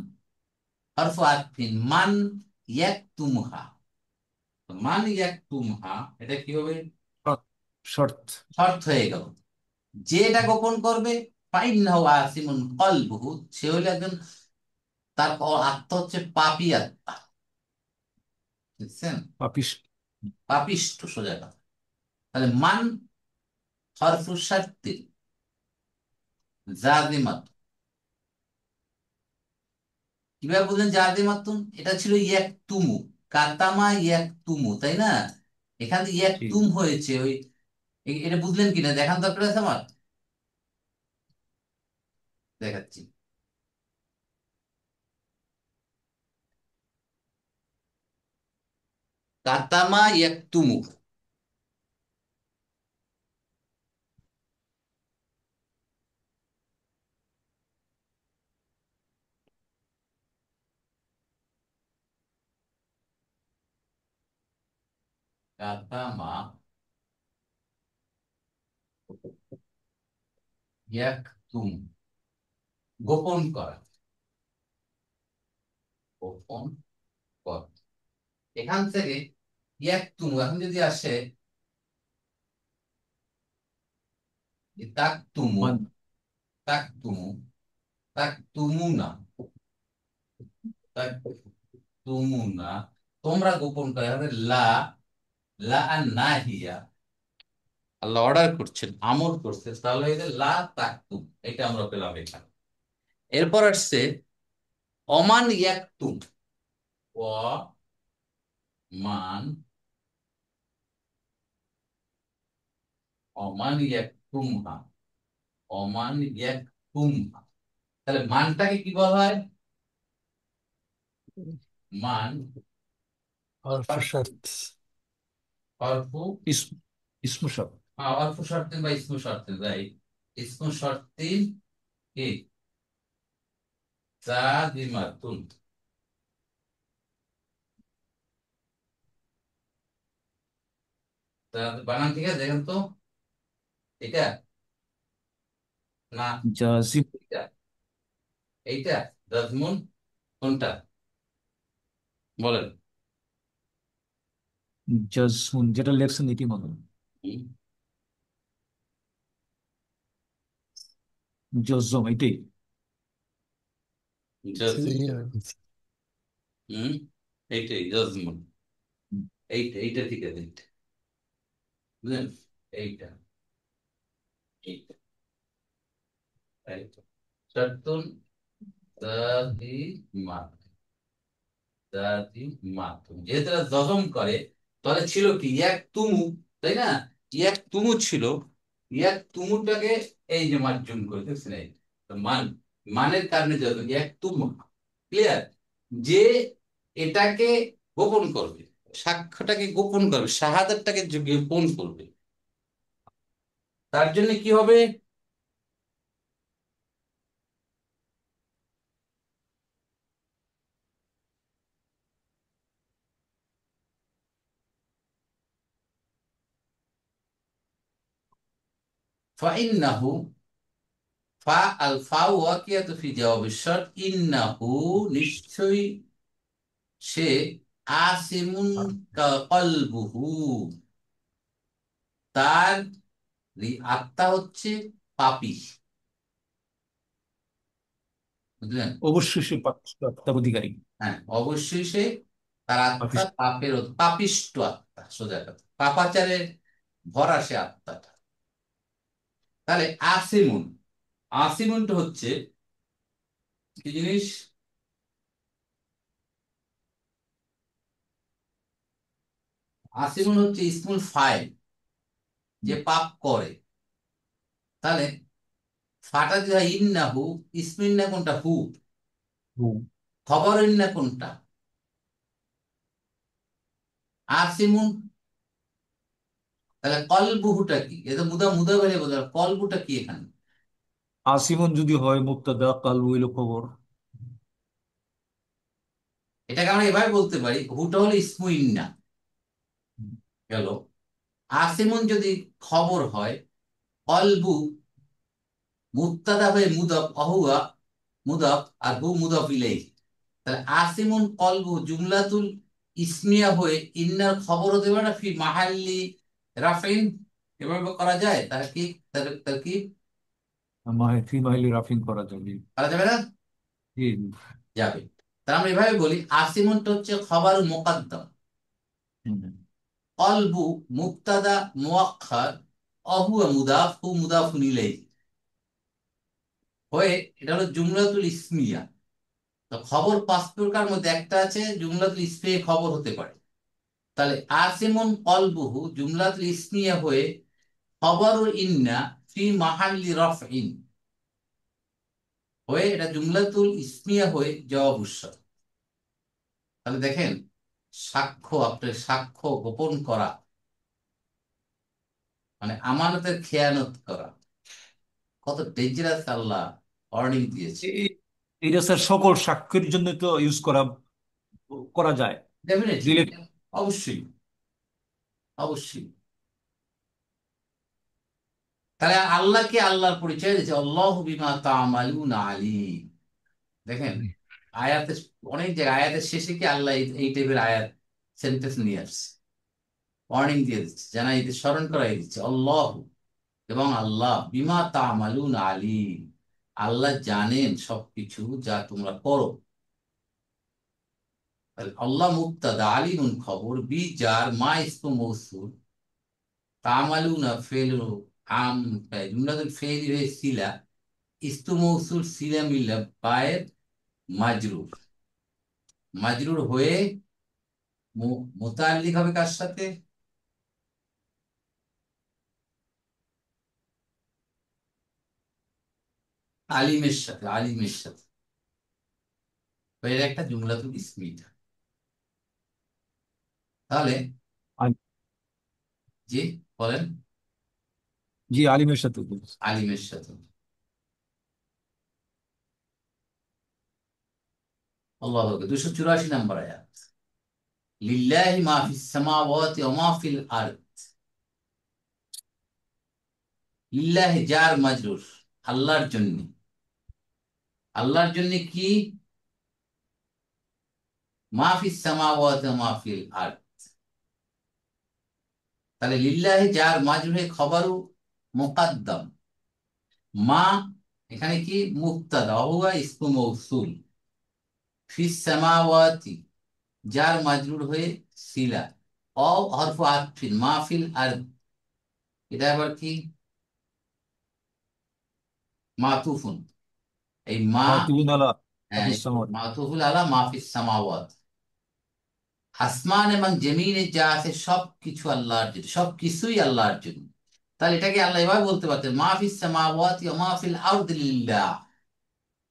হরফু আতফিন, মান ইয়াকতুমহা, মান ইয়াকতুমহা, এটা কি হবে? শর্ত। শর্ত। শর্ত হয়ে গেল। যে এটা গোপন করবে, ফাইন্নাহু আসিমুন কলবুহু, সে হইল একজন, তার আত্মা হচ্ছে পাপী আত্মা। বুঝছেন? পাপিস। পাপিষ্ট, সোজা কথা। তাহলে মান হরফু শার্তিন জাজিমাত, কিভাবে বুঝলেন জাজিমাতুন? এটা ছিল ইয়াকতুমু, কাতামা ইয়াকতুমু, তাই না? এখানে জি। ইয়াকতুম হয়েছে, ওই এটা বুঝলেন কিনা দেখান দরকার আছে আমার, দেখাচ্ছি। কাতামা ইয়াকতুমু, কাতামা ইয়াকতুম, গোপন করা, গোপন করা। এখান থেকে ইয়াকতুমু এখন যদি আসে তাকতুমু, মান। তাকতুমু, তাকতুমু না, তাকতুমু না, তোমরা গোপন করে, এখানে লা, লা আর নাহিয়া, আল্লাহ অর্ডার করছেন, আমর করছেন, তাহলে এই যে লা তাকতুম, এটা আমরা পেলাম এখানে। এরপর আসছে অমান ইয়াকতুম, অ মান, অমান ইয়াকতুমহা, অমান ইয়াকতুমহা। তাহলে মানটাকে কি বলা হয়? মান হরফ শর্ত। অর্থ, ইস- ইসমু শর্ত। অর্থ শর্তেন বা ইসমু শর্তেন, রাইট। ইসমু শর্তিন কি? জাজিমাতুন, বানান ঠিক আছে, দেখেন তো। এটা না, জাজিম। এটা, এইটা জাজমুন, কোনটা বলেন? জাজমুন যেটা লেখছেন এটি মনে হয়। হুম, জজম এটাই। জাজমুন। হুম, এইটাই জাজমুন। এইটা এইটা ঠিক আছে, এইটা বুঝলেন, এইটা এইটা এইটা শার্তুন দাদিমাত, দাদিমাত। যেহেতু এরা জজম করে, তাহলে ছিল কি এক তুমু, তাই না? এক তুমু ছিল, এক তুমুটাকে এই যে মার্জন করে দেখছেন, এই তো মানের কারণে যখন এক তুমু, ক্লিয়ার, যে এটাকে গোপন করবে, সাক্ষ্যটাকে গোপন করবে, শাহাদাতটাকে যে গোপন করবে, তার জন্য কি হবে? ফাইন্নাহু, ফা আল ফা ওয়াকিয়াতু ফি জাওয়াবিশ শর্ত, ইন্নাহু নিশ্চয়ই সে, আসিমুন কলবুহু, তার আত্মা হচ্ছে পাপী, বুঝলেন? অবশ্যই সে আত্মার অধিকারী। হ্যাঁ, অবশ্যই সে, তার আত্মা পাপিষ্ঠ। পাপের পাপিষ্ট আত্মা, সোজা কথা, পাপাচারে ভরা সে আত্মাটা। তাহলে আসিমুন, আসিমুনটা হচ্ছে কি জিনিস? আসিমুন হচ্ছে ইসমুল ফাইল, যে পাপ করে। তাহলে ফাটা যদি হয় ইন্নাহু, ইসমিন্না কোনটা? হু। হুম। খবর ইন্না কোনটা? আসিমুন। তাহলে কলবুহুটা কি? এটা মুদা মুদা বেড়ে বোঝা, কলবুটা কি এখানে? আসিমন যদি হয় মুক্তাদা, কালবু হইল খবর। এটাকে আমরা এভাবে বলতে পারি, হুটা হলো ইসমু ইন্না, গেল। আসিমুন যদি খবর হয়, কলবু মুক্তাদা হয়ে মুদাফ, অহুয়া মুদাফ, আর হু মুদাফ ইলাইহি। তাহলে আসিমুন কলবু জুমলাতুল ইসমিয়া হয়ে ইন্নার খবর হতে পারে না, ফি মাহাল্লি রাফিন, এভাবে করা যায়? তার কি, তার কি ফি মাইলি রাফিং করা যাবে। করা যাবে না? জি। যাবে। তাহলে আমরা এভাবে বলি, আসিমুনটা হচ্ছে খবর মুকদ্দম, হুম। কলবু মুবতাদা মুআক্খার, অহুয়া মুদাফ, হু মুদাফুন ইলাইহি হয়ে, এটা হলো জুমলাতুল ইসমিয়া। তো খবর পাঁচ প্রকার মধ্যে একটা আছে জুমলাতুল ইসমিয়া, খবর হতে পারে। তাহলে আসিমুন কলবুহু জুমলাতুল ইসমিয়া হয়ে খবর ইন্না ফি মাহাল্লি রফইন হয়ে, এটা জুমলাতুল ইসমিয়া হয়ে জবাব উৎসব। তাহলে দেখেন, সাক্ষ্য, আপনার সাক্ষ্য গোপন করা মানে আমানতের খেয়ানত করা, কত ডেঞ্জারাস আল্লাহ ওয়ার্নিং দিয়েছে। এ- এটা স্যার সকল সাক্ষীর জন্য তো ইউজ করা করা যায়। Definitely, relate. অবশ্যই, অবশ্যই। তাহলে আল্লাহকে আল্লাহর পরিচয় দিয়েছে, আল্লাহু বিমা তা'মালুনা আলীম। দেখেন, আয়াতে, অনেক জায়গায় আয়াতের শেষে কি আল্লাহ এই টাইপের আয়াত, সেন্টেন্স নিয়ে আসছে, ওয়ার্নিং দিয়ে দিচ্ছে, জানাই দিচ্ছে, স্মরণ করাই দিচ্ছে, আল্লাহ, এবং আল্লাহ বিমা তা'মালুনা আলীম, আল্লাহ জানেন সবকিছু যা তোমরা করো। তাহলে আল্লাহ মুবতাদা, আলিমুন খবর, বি জার, মা ইসমু মৌসুল, তা'মালুনা ফেল, আম জুমলাতুল ফেইলি হয়ে সিলা, ইস্তু মৌসুল সিলা মিল্লা বায়ের মাজরুর, মাজরুর হয়ে মুতাআল্লিক হবে কার সাথে? আলিমের সাথে, আলিমের সাথে। তো এর একটা জুমলাতুল ইসমি এটা। তাহলে জি, বলেন। জি, আলিমের সাথে বলছি। আলিমের সাথে, আল্লাহ, 284 নম্বর আয়াত, লিল্লাহি মা ফিস সামাওয়াতি ওয়া মা ফিল আরদ, লিল্লাহি জার মাজরুর, আল্লাহর জন্য। আল্লাহর জন্য কি? মাহফিস সামাওয়াতি ওয়া মাহফিল আরদ। তাহলে লিল্লাহি জার মাজরুরে খবরু মুকাদ্দাম। মা এখানে কি? মুবতাদা, হুয়া ইসমু মৌসুল। ফিস সামাওয়াতি জার মাজরুর হয়ে সিলা। অ হরফু আতফিন, মাহফিল আরদ এটা আবার কি? মাতুফুন। এই মা, মাতুবুন আলা হ্যাঁ, হাফিজ সামাদ। মাতুফুল আলা মাহফিস সামাওয়াত। আসমান এবং জমিনে যা আছে সবকিছু আল্লাহর জন্য, সবকিছুই আল্লাহর জন্য। তাহলে এটাকে আল্লাহ এভাবে বলতে পারতেন, মাহফিস সামাওয়াতি ওয়া মাহফিল আরদি লিল্লাহ।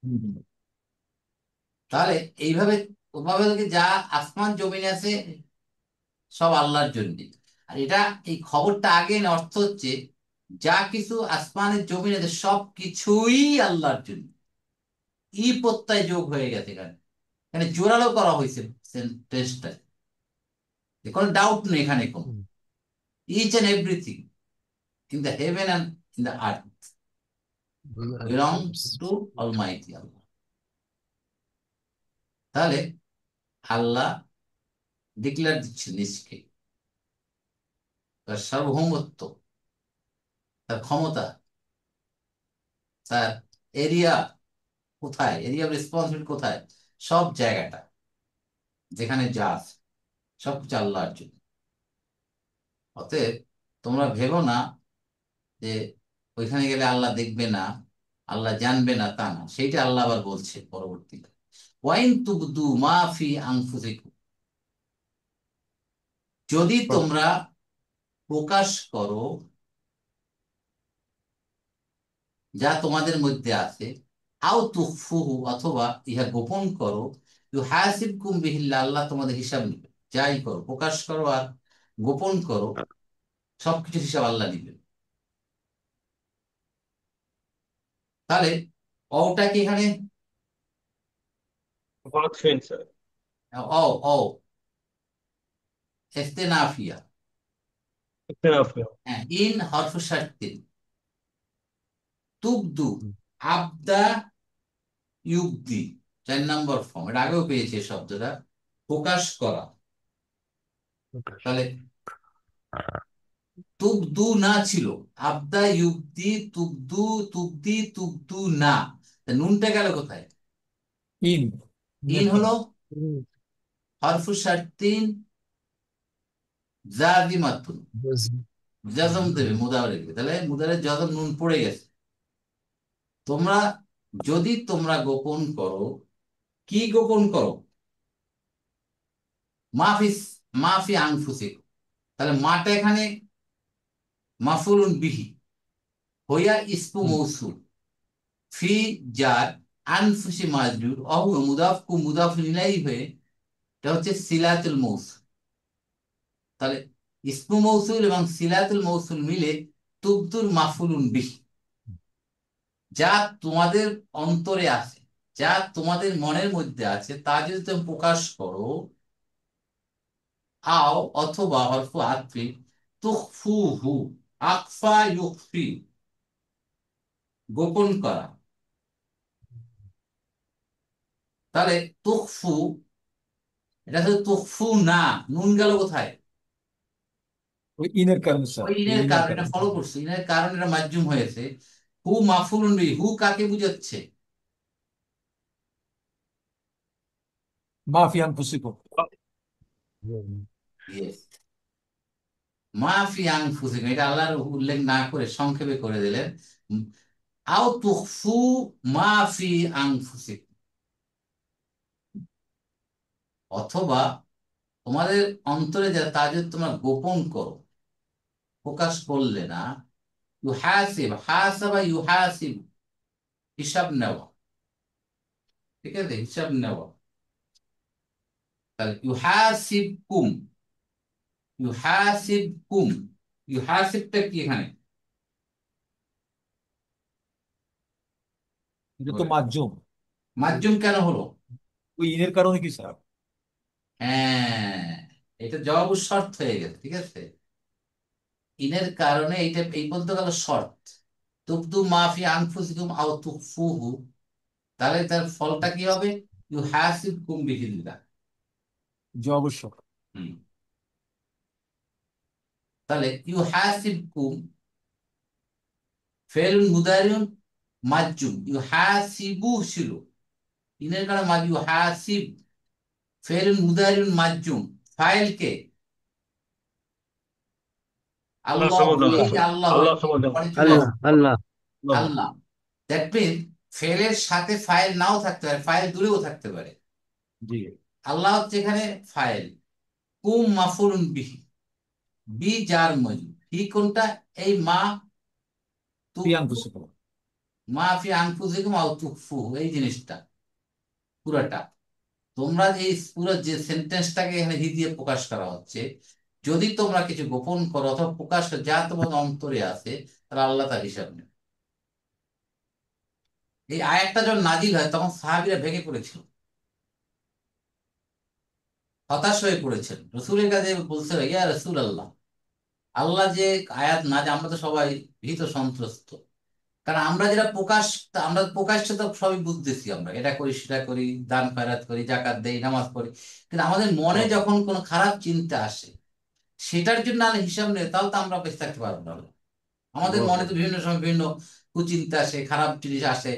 হুম। তাহলে এইভাবে, ওভাবে দেখি যা আসমান জমিনে আছে সব আল্লাহর জন্য। আর এটা, এই খবরটা আগে না, অর্থ হচ্ছে যা কিছু আসমানের জমিনে আছে সব কিছুই আল্লাহর জন্য। ই প্রত্যয় যোগ হয়ে গেছে এখানে, এখানে জোরালো করা হয়েছে সেন্টেন্সটা। কোনো ডাউট নেই এখানে, কোনো each and everything in the heaven and in the earth belong to almighty Allah. তাহলে আল্লাহ ডিক্লেয়ার দিচ্ছেন নিজকে, তার সার্বভৌমত্ব, তার ক্ষমতা, তার এরিয়া কোথায়, এরিয়া অফ রেসপন্সিবিলিটি কোথায়, সব জায়গাটা যেখানে যা আছে সবকিছু আল্লাহর জন্য। অতএব তোমরা ভেবো না যে ওইখানে গেলে আল্লাহ দেখবে না, আল্লাহ জানবে না, তা না। সেইটা আল্লাহ আবার বলছে পরবর্তীতে, ওয়াইন তুবদু মা ফি আনফুসিকুম, যদি তোমরা প্রকাশ করো যা তোমাদের মধ্যে আছে, আও তুখফুহু অথবা ইহা গোপন করো, ইউহাসিবকুম বিহিল্লাহ, আল্লাহ তোমাদের হিসাব নেবে। যাই করো, প্রকাশ করো আর গোপন করো, সবকিছু হিসাব আল্লাহ নিবে। তাহলে অটা কি এখানে? বলছেন স্যার। অ, অ ইস্তেনাফিয়া। হ্যাঁ, ইন হরফ শার্তিন, তুবদু আবদা ইউবদি 4 নম্বর ফর্ম, এর আগেও পেয়েছে এই শব্দটা, প্রকাশ করা। তাহলে তুবদু না ছিল, আবদা ইউবদি, তুবদু, তুবদি, তুবদু না। তা নুনটা গেল কোথায়? ইন। ইন হলো হরফু শার্তিন জাজিমাতুন, জাজম দেবে, মুদারে দেবে। তাহলে মুদারে জজম, নুন পড়ে গেছে। তোমরা যদি তোমরা গোপন করো, কি গোপন করো? মাফিস, মাফি আনফুসিক। তাহলে মাটা এখানে মাফুলুন বিহি, হইয়া ইসমু মৌসুল, ফি যার, আনফুসি মাজরুর, অহু মুদাফ কু মুদাফ ইলাইহি হয়ে, এটা হচ্ছে সিলাতুল মৌসুল। তাহলে ইসমু মৌসুল এবং সিলাতুল মৌসুল মিলে তুবদুর মাফুলুন বিহি, যা তোমাদের অন্তরে আছে, যা তোমাদের মনের মধ্যে আছে, তা যদি তুমি প্রকাশ করো, আও অথবা হরফু আতফি, তুখফুহু, আকফা ইউখফি, গোপন করা। তাহলে তুখফু, এটা হচ্ছে তুখফু না, নুন গেল কোথায়? ওই ইনের কারণে স্যার, ওই ওই ইনের ইনের কারণ, এটা কারণে। ফলো করছে, ইনের কারণ এটা মাজজুম হয়েছে। হু মাফুলুন বিহি, হু কাকে বুঝাচ্ছে? মাফি আনফুসিকুম। ইয়েস, মাফি আনফুসিকুম, এটা আল্লাহর উল্লেখ না করে সংক্ষেপে করে দিলেন। আও তুখফু মাফি আনফুসিকুম, অথবা তোমাদের অন্তরে যা, তা যদি তোমরা গোপন করো, প্রকাশ করলে না। ইউহাসিব, হাসাবা ইউহাসিব, হিসাব নেওয়া, ঠিক আছে, হিসাব নেওয়া। তাহলে ইউহাসিব কুম, ইউহাসিব কুম, ইউহাসিবটা কি এখানে? এটা তো মাজজুম। মাধ্যম কেন হলো? ওই ইনের কারণে কি স্যার? হ্যাঁ, এটা জবাব শর্ত হয়ে গেছে, ঠিক আছে। ইনের কারণে এইটা, এই বলতে গেল শর্ত। তুবদু মাফি আনফুসিকুম আও তুখফুহু, তাহলে তার ফলটা কি হবে? ইউহাসিবকুম বিহিল্লাহ। যে অবশ্য হুম, তাহলে ইউহাসিবকুম ফেলুন মুদারিউন মাজজুম, ইউহাসিবু ছিল ইনের কারণে মাজ, ইউহাসিব ফেলুন মুদারিউন মাজজুম, ফাইল কে? আল্লাহ আল্লাহ। সমুদ্র এই আল্লাহ। যে আল্লাহ, আল্লাহ এই সমুদ্র পরে চলে আল্লাহ আসছে আল্লাহ। আল্লাহ। দ্যাট মিন ফেলের সাথে ফাইল নাও থাকতে পারে, ফাইল দূরেও থাকতে পারে। জি আল্লাহ হচ্ছে এখানে ফাইল, কুম মাফুলুন বিহি, বি জার মজরুর, হি কোনটা? এই মা পিয়ান তুকফু, পুস্তক। মা ফি আনফুসিকুম আও তুকফু, এই জিনিসটা পুরাটা। তোমরা যে এই পুরো যে সেন্টেন্সটাকে এখানে হি দিয়ে প্রকাশ করা হচ্ছে, যদি তোমরা কিছু গোপন করো অথবা প্রকাশ করো যা তোমার অন্তরে আছে, তাহলে আল্লাহ তার হিসাব নেবে। এই আয়াতটা যখন নাজিল হয় তখন সাহাবীরা ভেঙে পড়েছিল, হতাশ হয়ে পড়েছেন, রসুলের কাছে বলছে, ইয়া রসুল আল্লাহ, আল্লাহ যে আয়াত না, যে আমরা তো সবাই ভীত সন্ত্রস্ত, কারণ আমরা যেটা প্রকাশ, আমরা প্রকাশ্যে তো সবই বুঝতেছি, আমরা এটা করি সেটা করি, দান খয়রাত করি, জাকাত দেই, নামাজ পড়ি, কিন্তু আমাদের মনে যখন কোনো খারাপ চিন্তা আসে, সেটার জন্য আল্লাহ হিসাব নেই, তাহলে তো আমরা বেঁচে থাকতে পারবো না। আমাদের মনে তো বিভিন্ন সময় বিভিন্ন কুচিন্তা আসে, খারাপ জিনিস আসে,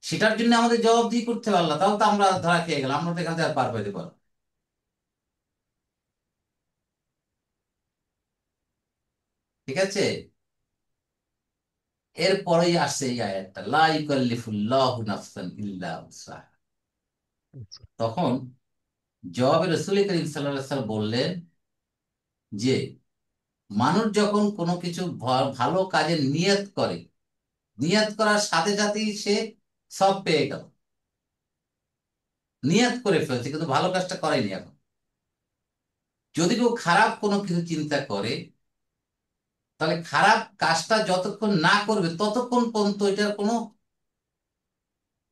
সেটার জন্য আমাদের জবাবদিহি করতে পারলাম, তাহলে তো আমরা ধরা খেয়ে গেলাম, আমরা তো এখান থেকে আর পার পাইতে পারবো। ঠিক আছে, এরপরেই আসছে এই আয়াতটা, লা ইউকাল্লিফুল্লাহু নাফসান ইল্লা উসআহা। তখন জবাবে রাসূল করিম সাল্লাল্লাহু আলাইহি ওয়াসাল্লাম বললেন যে, মানুষ যখন কোনো কিছু ভালো কাজের নিয়ত করে, নিয়ত করার সাথে সাথেই সে সব পেয়ে গেল, নিয়ত করে ফেলছে কিন্তু ভালো কাজটা করেনি এখন। যদি কেউ খারাপ কোনো কিছু চিন্তা করে, তাহলে খারাপ কাজটা যতক্ষণ না করবে ততক্ষণ পর্যন্ত এটার কোনো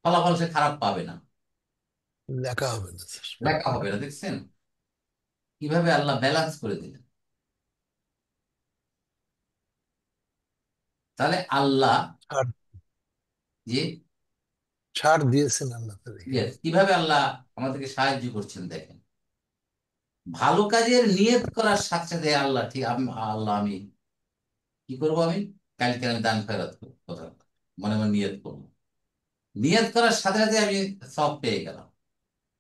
ফলাফল সে খারাপ পাবে না, দেখা হবে না স্যার। দেখা হবে না। দেখছেন কিভাবে আল্লাহ ব্যালেন্স করে দিলেন? তাহলে আল্লাহ ছাড়, যে, ছাড় দিয়েছেন আল্লাহ তাদেরকে। ইয়েস, কিভাবে আল্লাহ আমাদেরকে সাহায্য করছেন দেখেন। ভালো কাজের নিয়ত করার সাথে সাথে আল্লাহ, ঠিক আল্লাহ আমি কি করবো, আমি কালকে আমি দান খয়রাত করবো, কথা মনে মনে নিয়ত করবো, নিয়ত করার সাথে সাথে আমি সব পেয়ে গেলাম।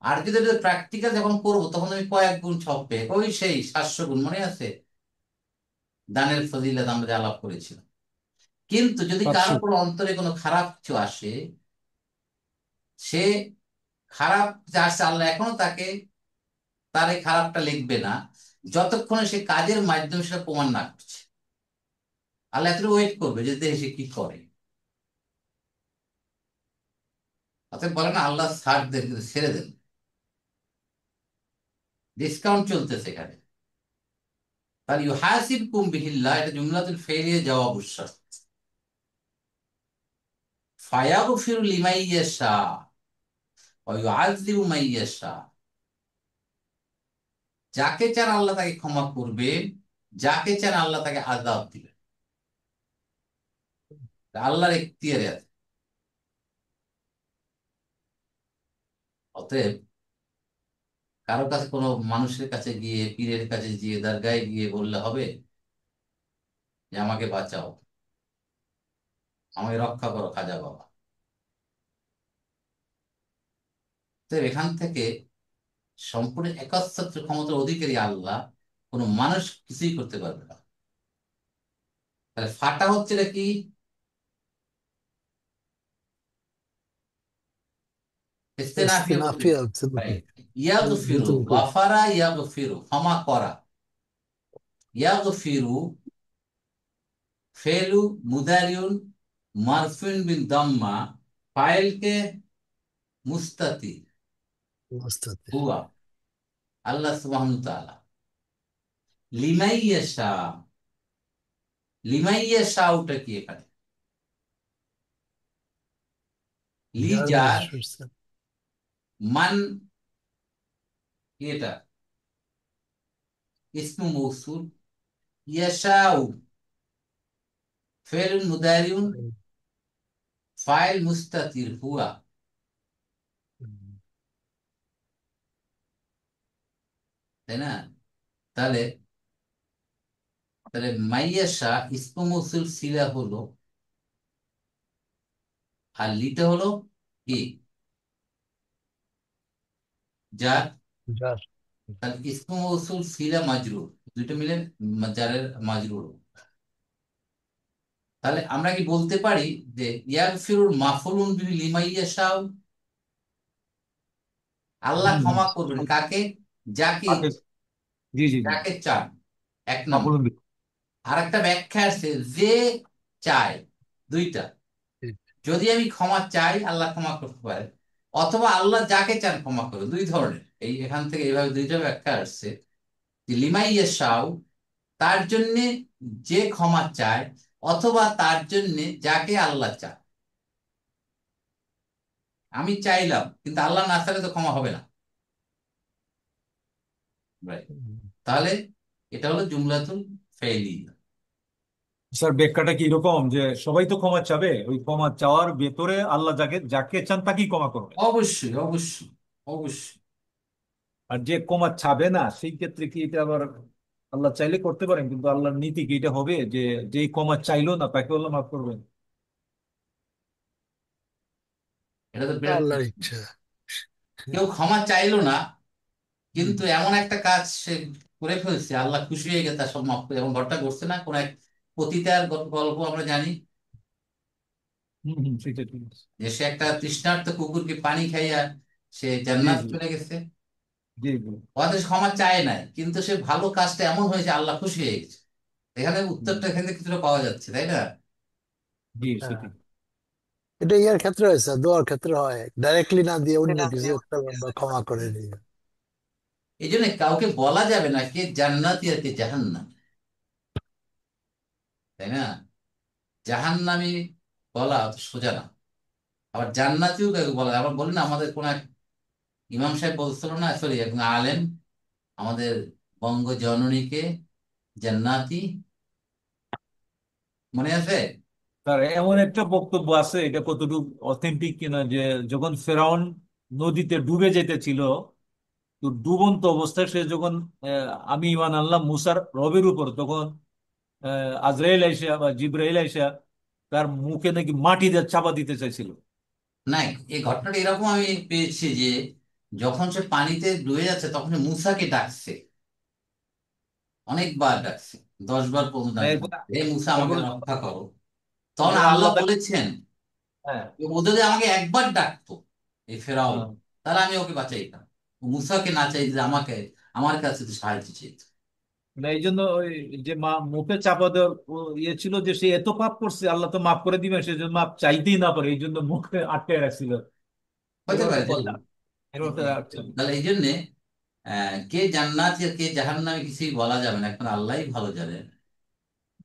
আর যদি প্র্যাকটিক্যাল যখন করবো তখন আমি কয়েক গুণ সব পেয়ে, ওই সেই 700 গুণ, মনে আছে দানের ফজিলত আমরা যে আলাপ করেছিলাম। কিন্তু যদি কারো 500। কোনো অন্তরে কোনো খারাপ কিছু আসে, সে খারাপ যা আসছে আল্লাহ এখনো তাকে, তার এই খারাপটা লিখবে না যতক্ষণে সে কাজের মাধ্যমে সেটা প্রমাণ না করছে। আল্লাহ এত ওয়েট করবে যে দেখে সে কি করে। অতএব বলে না, আল্লাহ ছাড় দেন কিন্তু ছেড়ে দেন, ডিসকাউন্ট চলতেছে এখানে। তাহলে ইউহাসিবকুম বিহিল্লাহ, এটা জুমলাতুল ফেলিয়ে জবাব উৎসাহ, ফায়াগফিরু লিমান ইয়াশা ওয়া ইউআযযিবু মান ইয়াশা, যাকে চান আল্লাহ তাকে ক্ষমা করবে, যাকে চান আল্লাহ তাকে আযাব দিবে, আল্লাহর এখতিয়ারে আছে। অতএব কারো কাছে, কোনো মানুষের কাছে গিয়ে, পীরের কাছে গিয়ে, দরগায় গিয়ে বললে হবে যে আমাকে বাঁচাও, আমাকে রক্ষা করো খাজা বাবা। তো এখান থেকে সম্পূর্ণ একচ্ছত্র ক্ষমতার অধিকারী আল্লাহ, কোনো মানুষ কিছুই করতে পারবে না। তাহলে ফাটা হচ্ছে এটা কি? ইস্তেনাফিয়া বলি, ইস্তেনাফিয়া হচ্ছে নতুন, রাইট। ইয়াগফিরু, নতুন করে। গাফারা ইয়াগফিরু, ক্ষমা করা, ইয়াগফিরু ফেলু মুদারিউন মারফুন বিন দাম্মা, ফাইলকে মুস্তাতির, মুস্তাতির। হুয়া আল্লাহ সুবহানাহু ওয়া তাআলা, লিমাইয়াশা, লিমাইয়াশা ওটা কি এখানে? যার লিজার, মজুর স্যার। মান কি এটা? ইসমু মৌসুল, ইয়াশাউ ফেলুন মুদারিউন ফাইল মুস্তাতির হুয়া, তাই না? তাহলে তাহলে মাইয়াশা ইসমু মৌসুল সিলা হলো, আর লিটা হলো কি, যার। যার। তাহলে ইসমু মৌসুল সিলা মাজরুর, দুটো মিলে জারের মাজরুর। তাহলে আমরা কি বলতে পারি যে ইয়াগফিরুল মাফউলুন বিহি লিমাইয়াশাও, আল্লাহ হুম, ক্ষমা করবেন কাকে? যাকে আগে, জি জি জি, যাকে চান, এক নম্বর। মাফুলুন বিহি। আর একটা ব্যাখ্যা আছে যে চায়, দুইটা। যদি আমি ক্ষমা চাই আল্লাহ ক্ষমা করতে পারে, অথবা আল্লাহ যাকে চান ক্ষমা করে, দুই ধরনের। এই এখান থেকে এইভাবে দুইটা ব্যাখ্যা আসছে যে লিমাইয়া শাও, তার জন্যে যে ক্ষমা চায়, অথবা তার জন্যে যাকে আল্লাহ চায়। আমি চাইলাম কিন্তু আল্লাহ না চাইলে তো ক্ষমা হবে না, রাইট? তাহলে এটা হলো জুমলাতুল ফাইলিয়া। স্যার ব্যাখ্যাটা কি এরকম যে সবাই তো ক্ষমা চাবে, ওই ক্ষমা চাওয়ার ভেতরে আল্লাহ যাকে যাকে চান তাকেই ক্ষমা করবে, অবশ্যই অবশ্যই অবশ্যই। আর যে ক্ষমা চাবে না সেই ক্ষেত্রে কি এটা আবার আল্লাহ চাইলে করতে পারেন, কিন্তু আল্লাহর নীতি কি এটা হবে যে যে ক্ষমা চাইলো না তাকে আল্লাহ মাফ করবেন? এটা তো এটা বিরাট আল্লাহর প্রশ্ন। ইচ্ছা। কেউ ক্ষমা চাইলো না, হুম কিন্তু এমন একটা কাজ সে করে ফেলছে, আল্লাহ খুশি হয়ে গেছে, তার সব মাফ করে। যেমন ঘটনা ঘটছে না, কোন এক পতিতার গল্প আমরা জানি, হুম হুম, সেটা ঠিক আছে। যে সে একটা তৃষ্ণার্ত কুকুরকে পানি খাইয়া সে জি জান্নাত জি চলে গেছে। জি জি। ওদের ক্ষমা চায় নাই, কিন্তু সে ভালো কাজটা এমন হয়েছে আল্লাহ খুশি হয়ে গেছে। এখানে হুম, উত্তরটা এখান থেকে কিছুটা পাওয়া যাচ্ছে, তাই না? জি হ্যাঁ, সেটাই। এটা ইয়ার ক্ষেত্রে হয়েছে, দোয়ার ক্ষেত্রে হয়, ডাইরেক্টলি না দিয়ে অন্য কিছু একটা বা ক্ষমা করে দিয়ে। এই জন্য কাউকে বলা যাবে না কে জান্নাতি আর কে জাহান্নামী, তাই না? জাহান্নামী বলা অত সোজা না, আবার জান্নাতিও কাউকে বলা, আবার বলি না, আমাদের কোন এক ইমাম সাহেব বলছিল না, সরি একজন আলেম, আমাদের বঙ্গ জননীকে জান্নাতি, মনে আছে? তার এমন একটা বক্তব্য আছে, এটা কতটুকু অথেন্টিক কিনা, যে যখন ফেরাউন নদীতে ডুবে যেতেছিল, তো ডুবন্ত অবস্থায় সে যখন আমি ঈমান আনলাম মুসার রবের উপর, তখন আজরাইল আইসা বা জিব্রাইল আইসা তার মুখে নাকি মাটি দিয়ে চাপা দিতে চাইছিল। না, এই ঘটনাটা এরকম আমি পেয়েছি যে যখন সে পানিতে ডুবে যাচ্ছে তখন সে মুসাকে ডাকছে, অনেকবার ডাকছে, 10 বার পর্যন্ত ডাকছে, এরপর হে মুসা আমাকে এরপর রক্ষা করো। তখন এরপর আল্লাহ আল্লাহ তাকে, বলেছেন, হ্যাঁ ও যদি আমাকে একবার ডাকতো, এই ফেরাউন, হ্যাঁ, তাহলে আমি ওকে বাঁচাইতাম। ও মুসাকে না চাইতে আমাকে, আমার কাছে তো সাহায্য চেয়েছে। মানে এই জন্য ওই যে মা মুখে চাপা দেওয়ার ইয়ে ছিল যে সে এত পাপ করছে আল্লাহ তো মাফ করে দিবেন, সেই জন্য মাপ চাইতেই না পারে, এই জন্য মুখে আটকে রাখছিল। হতে এভাবে পারে যে কথা, এভাবে রাখছেন। তাহলে এই জন্যে কে জান্নাতি আর কে জাহান্নামী কিছুই বলা যাবে না, এখন আল্লাহই ভালো জানেন।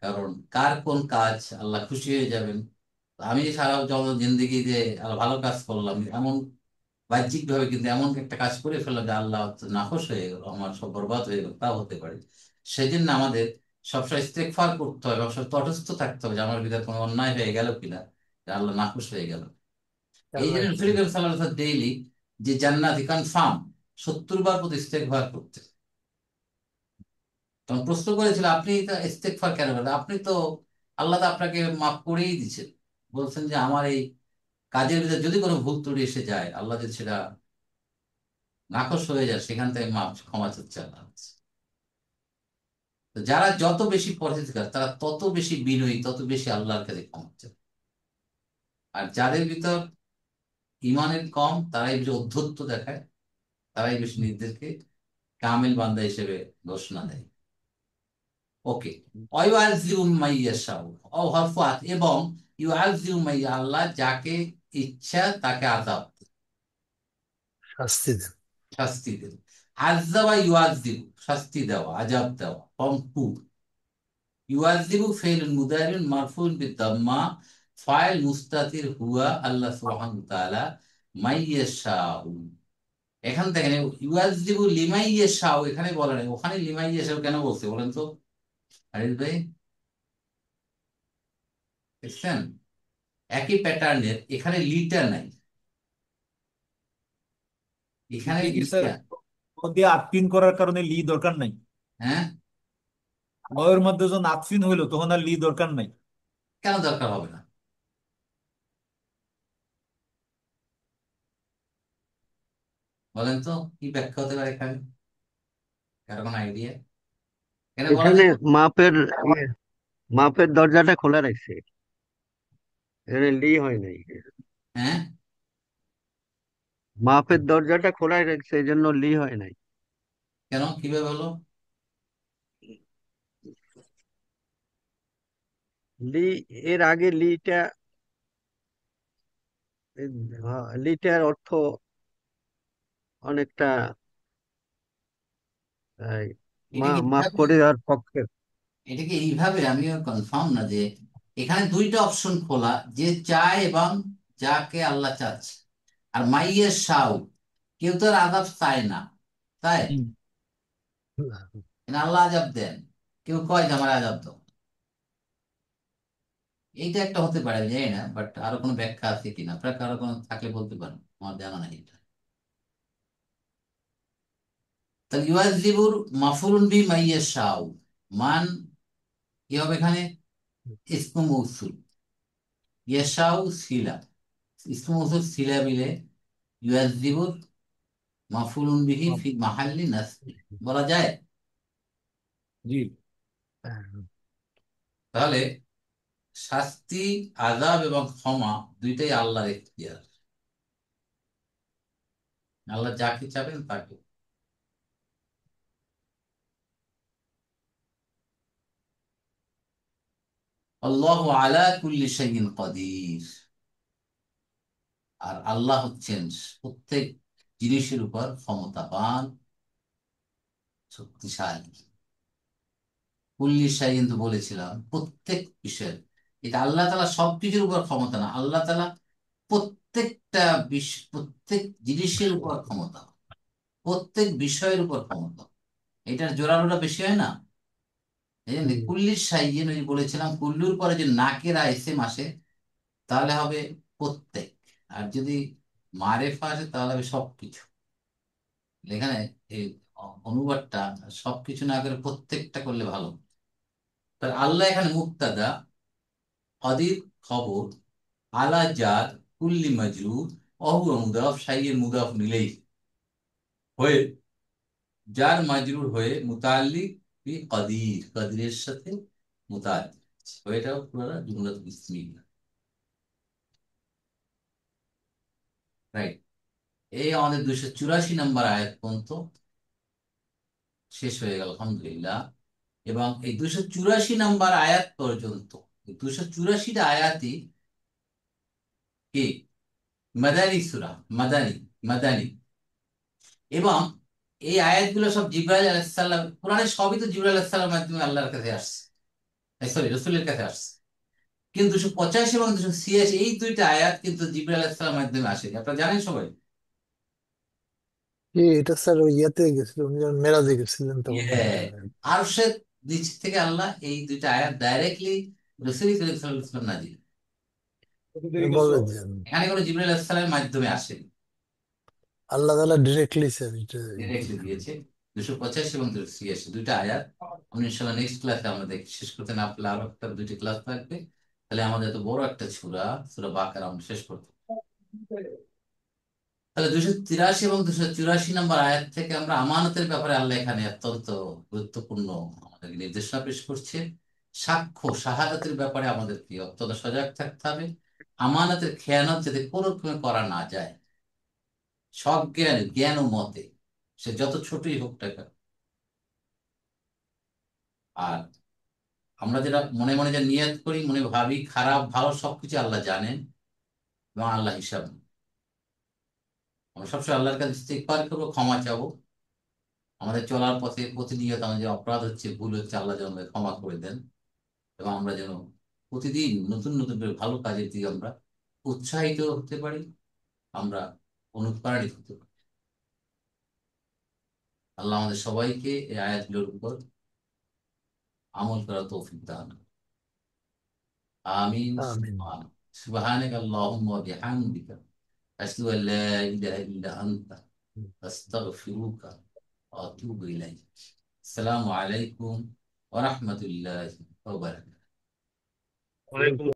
কারণ কার কোন কাজ আল্লাহ খুশি হয়ে যাবেন। আমি সারা জিন্দিগিতে ভালো কাজ করলাম, এমন বাহ্যিক ভাবে কিন্তু এমন একটা কাজ করে ফেললাম যে আল্লাহ তো নাখোশ হয়ে গেল, আমার সব বরবাদ হয়ে গেল, তাও হতে পারে। সেই জন্য আমাদের সবসময় ইস্তেগফার করতে হবে, সবসময় তটস্থ থাকতে হবে যে আমার ভিতরে কোনো অন্যায় হয়ে গেল কিনা, যে আল্লাহ নাখোশ হয়ে গেল। এই আল্লাহ জন্য ইচ্ছা। রসুল করিম সাল্লাল্লাহু আলাইহি ওয়াসাল্লাম ডেইলি যে জান্নাতি কনফার্ম 70 বার প্রতি ইস্তেগফার করতে। তখন প্রশ্ন করেছিল, আপনি তো ইস্তেগফার কেন করেন? আপনি তো, আল্লাহ তো আপনাকে মাফ করেই দিচ্ছেন। বলছেন যে আমার এই কাজের ভিতরে যদি কোনো ভুল ত্রুটি এসে যায়, আল্লাহ যদি সেটা নাকচ হয়ে যায়, সেখান থেকে মাফ ক্ষমা চাচ্ছে আল্লাহ কাছে। তো যারা যত বেশি পরহেজগার তারা তত বেশি বিনয়ী, তত বেশি আল্লাহর কাছে ক্ষমা চায়। আর যাদের ভিতর ইমানের কম, তারাই বেশি অধ্যত্ব দেখায়, তারাই বেশি নিজেদেরকে কামেল বান্দা হিসেবে ঘোষণা দেয়। ওকে। অয়ুআযযিবু মাইয়াশাউ, হরফাত, এবং ইউআযযিবু মাইয়া, আল্লাহ যাকে ইচ্ছা তাকে আযাব, শাস্তি দেন। শাস্তি দেন। আযাবা ইউআযযিবু, শাস্তি দেওয়া, আযাব দেওয়া, ফ্রম টু। ইউআযযিবু ফি'লুন মুদারিউন মারফুউন বিদ-দাম্মা, ফাইল মুস্তাতির হুয়া আল্লাহ সুবহানাহু ওয়া তাআলা, মাইয়াশাউ। এখান থেকে ইউআযযিবু লিমাইয়াশাউ এখানে বলে নাই, ওখানে লিমাইয়াশাউ কেন বলছে বলেন তো, আরিফ ভাই, দেখছেন? একই প্যাটার্নের, এখানে লিটা নাই, এখানে এটা কি স্যার লিটা। দিয়ে আটপিন করার কারণে লি দরকার নাই? হ্যাঁ, লয়ের মধ্যে যখন আটপিন হইলো তখন আর লি দরকার নাই? কেন দরকার হবে না? বলেন তো কি ব্যাখ্যা হতে পারে এখানে, কারো কোনো আইডিয়া? এখানে বলা এখানে যায়। মাপের ইয়ে, মাপের দরজাটা খোলা রাখছে, এখানে লি হয় নাই। হ্যাঁ, মাপের দরজাটা খোলাই রাখছে, এই জন্য লি হয় নাই। কেন, কিভাবে হলো? লি, এর আগে লিটা, লিটার অর্থ অনেকটা এই, এটা কি মাফ এইভাবে, করে দেওয়ার পক্ষে। এটা কি এইভাবে, আমিও কনফার্ম না যে এখানে দুইটা অপশন খোলা, যে চায় এবং যাকে আল্লাহ চাচ্ছে। আর মাইয়ের সাউ, কেউ তো আর আযাব চায় না, তাই হুম। এখানে আল্লাহ আযাব দেন, কেউ কয় যে আমার আযাব দাও। এইটা একটা হতে পারে, আমি জানি না, বাট আরো কোনো ব্যাখ্যা আছে কিনা, আপনার কারো কোনো থাকলে বলতে পারেন, আমার জানা নাই এটা। তাহলে ইউআযিবুর মাফউলুন বি মাইয়াশ শাউ, মান কি হবে এখানে? ইসমু মৌসুল, ইয়াশাউ সিলা, ইসমু মৌসুল সিলা মিলে ইউআযিবুর মাফউলুন বিহি ফি মাহাল্লি নাসব, বলা যায়। জি। তাহলে শাস্তি, আযাব এবং ক্ষমা দুইটাই আল্লাহর এখতিয়ার, আল্লাহ যাকে চাবেন তাকে। আল্লাহু আলা কুল্লি শাইইন কাদির, আর আল্লাহ হচ্ছেন প্রত্যেক জিনিসের উপর ক্ষমতাবান, শক্তিশালী। কুল্লি শাইইন তো বলেছিলাম প্রত্যেক বিষয়, এটা আল্লাহ তাআলা সবকিছুর উপর ক্ষমতা না, আল্লাহ তাআলা প্রত্যেকটা প্রত্যেক জিনিসের উপর ক্ষমতা, প্রত্যেক বিষয়ের উপর ক্ষমতা। এটার জোরালোটা বেশি হয় না? এই জন্য কুল্লির শাইইন, ওই যে বলেছিলাম কুল্লুর পরে যে নাকেরা এসে মাসে, তাহলে হবে প্রত্যেক। আর যদি মারেফা আসে তাহলে হবে সবকিছু। এখানে এই অনুবাদটা সবকিছু না করে প্রত্যেকটা করলে ভালো। তাহলে আল্লাহ এখানে মুক্তাদা, কদির খবর, আলা জাত, কুল্লি মাজরুর, অহু মুদাফ, শাইয়ের মুদাফ নিলেই হয়ে, যার মাজরুর হয়ে মুতাল্লিক বি কদির, কদিরের সাথে মুতাল্লিক, এটাও পুরো জুমলাতুল ইসমিয়া। রাইট। এই আমাদের 284 নম্বর আয়াত পর্যন্ত শেষ হয়ে গেল, আলহামদুলিল্লাহ। এবং এই 284 নম্বর আয়াত পর্যন্ত, 284টা আয়াতই কি মাদানী সূরা, মাদানী, মাদানী। এবং এই আয়াতগুলো সব জিবরাইল আলাইহিস সালাম, কোরআনে সবই তো জিবরাইল আলাইহিস সালামের মাধ্যমে আল্লাহর কাছে আসছে, সরি রসুলের কাছে আসছে। কিন্তু 285 এবং 286 এই দুইটা আয়াত কিন্তু জিবরাইল আলাইহিস সালামের মাধ্যমে আসেনি, আপনারা জানেন সবাই। এটা স্যার ওই ইয়েতে গেছিল, উনি যখন মেরাজে গেছিলেন তখন হ্যাঁ, আরশের নিচ থেকে আল্লাহ এই দুইটা আয়াত ডাইরেক্টলি রসুল করিম সাল্লাল্লাহু আলাইহি ওয়াসাল্লাম নাজিল, বলে যে এখানে কোনো জিবরাইল আলাইহিস সালামের মাধ্যমে আসেনি, আল্লাহ তাআলা ডিরেক্টলি স্যার এটা ডিরেক্টলি দিয়েছে। 285 এবং 286 দুইটা আয়াত। আমরা ইনশাল্লাহ নেক্সট ক্লাসে আমরা দেখি, শেষ করতে না পারলে আরো একটা দুইটি ক্লাস থাকবে, তাহলে আমাদের এত বড় একটা সূরা, সূরা বাকারা আমরা শেষ করতে পারবো। তাহলে 283 এবং 284 নম্বর আয়াত থেকে আমরা আমানতের ব্যাপারে আল্লাহ এখানে অত্যন্ত গুরুত্বপূর্ণ আমাদের নির্দেশনা পেশ করছে। সাক্ষ্য শাহাদাতের ব্যাপারে আমাদেরকে অত্যন্ত সজাগ থাকতে হবে, আমানতের খেয়ানত যাতে কোনো রকমে করা না যায়, সজ্ঞানে জ্ঞান ও মতে, সে যত ছোটই হোক না কেন। আর আমরা যেটা মনে মনে যা নিয়ত করি, মনে ভাবি, খারাপ ভালো সবকিছু আল্লাহ জানেন এবং আল্লাহ হিসাব নেন। আমরা সবসময় আল্লাহর কাছে ইস্তিগফার করবো, ক্ষমা চাবো, আমাদের চলার পথে প্রতিনিয়ত আমাদের যে অপরাধ হচ্ছে, ভুল হচ্ছে, আল্লাহ যেন আমাদের ক্ষমা করে দেন। এবং আমরা যেন প্রতিদিন নতুন নতুন করে ভালো কাজের দিকে আমরা উৎসাহিত হতে পারি, আমরা অনুপ্রাণিত হতে পারি। আল্লাহ আমাদের সবাইকে এই আয়াতগুলোর উপর আমল করার তৌফিক দান। আমিন। আমিন। সুবহানাকা আল্লাহুম্মা ওয়া বিহামদিকা আশহাদু আল লা ইলাহা ইল্লা আনতা আস্তাগফিরুকা ওয়া আতুবু ইলাইক। আসসালামু আলাইকুম ওয়া রাহমাতুল্লাহি ওয়া বারাকাতুহু। ওয়ালাইকুম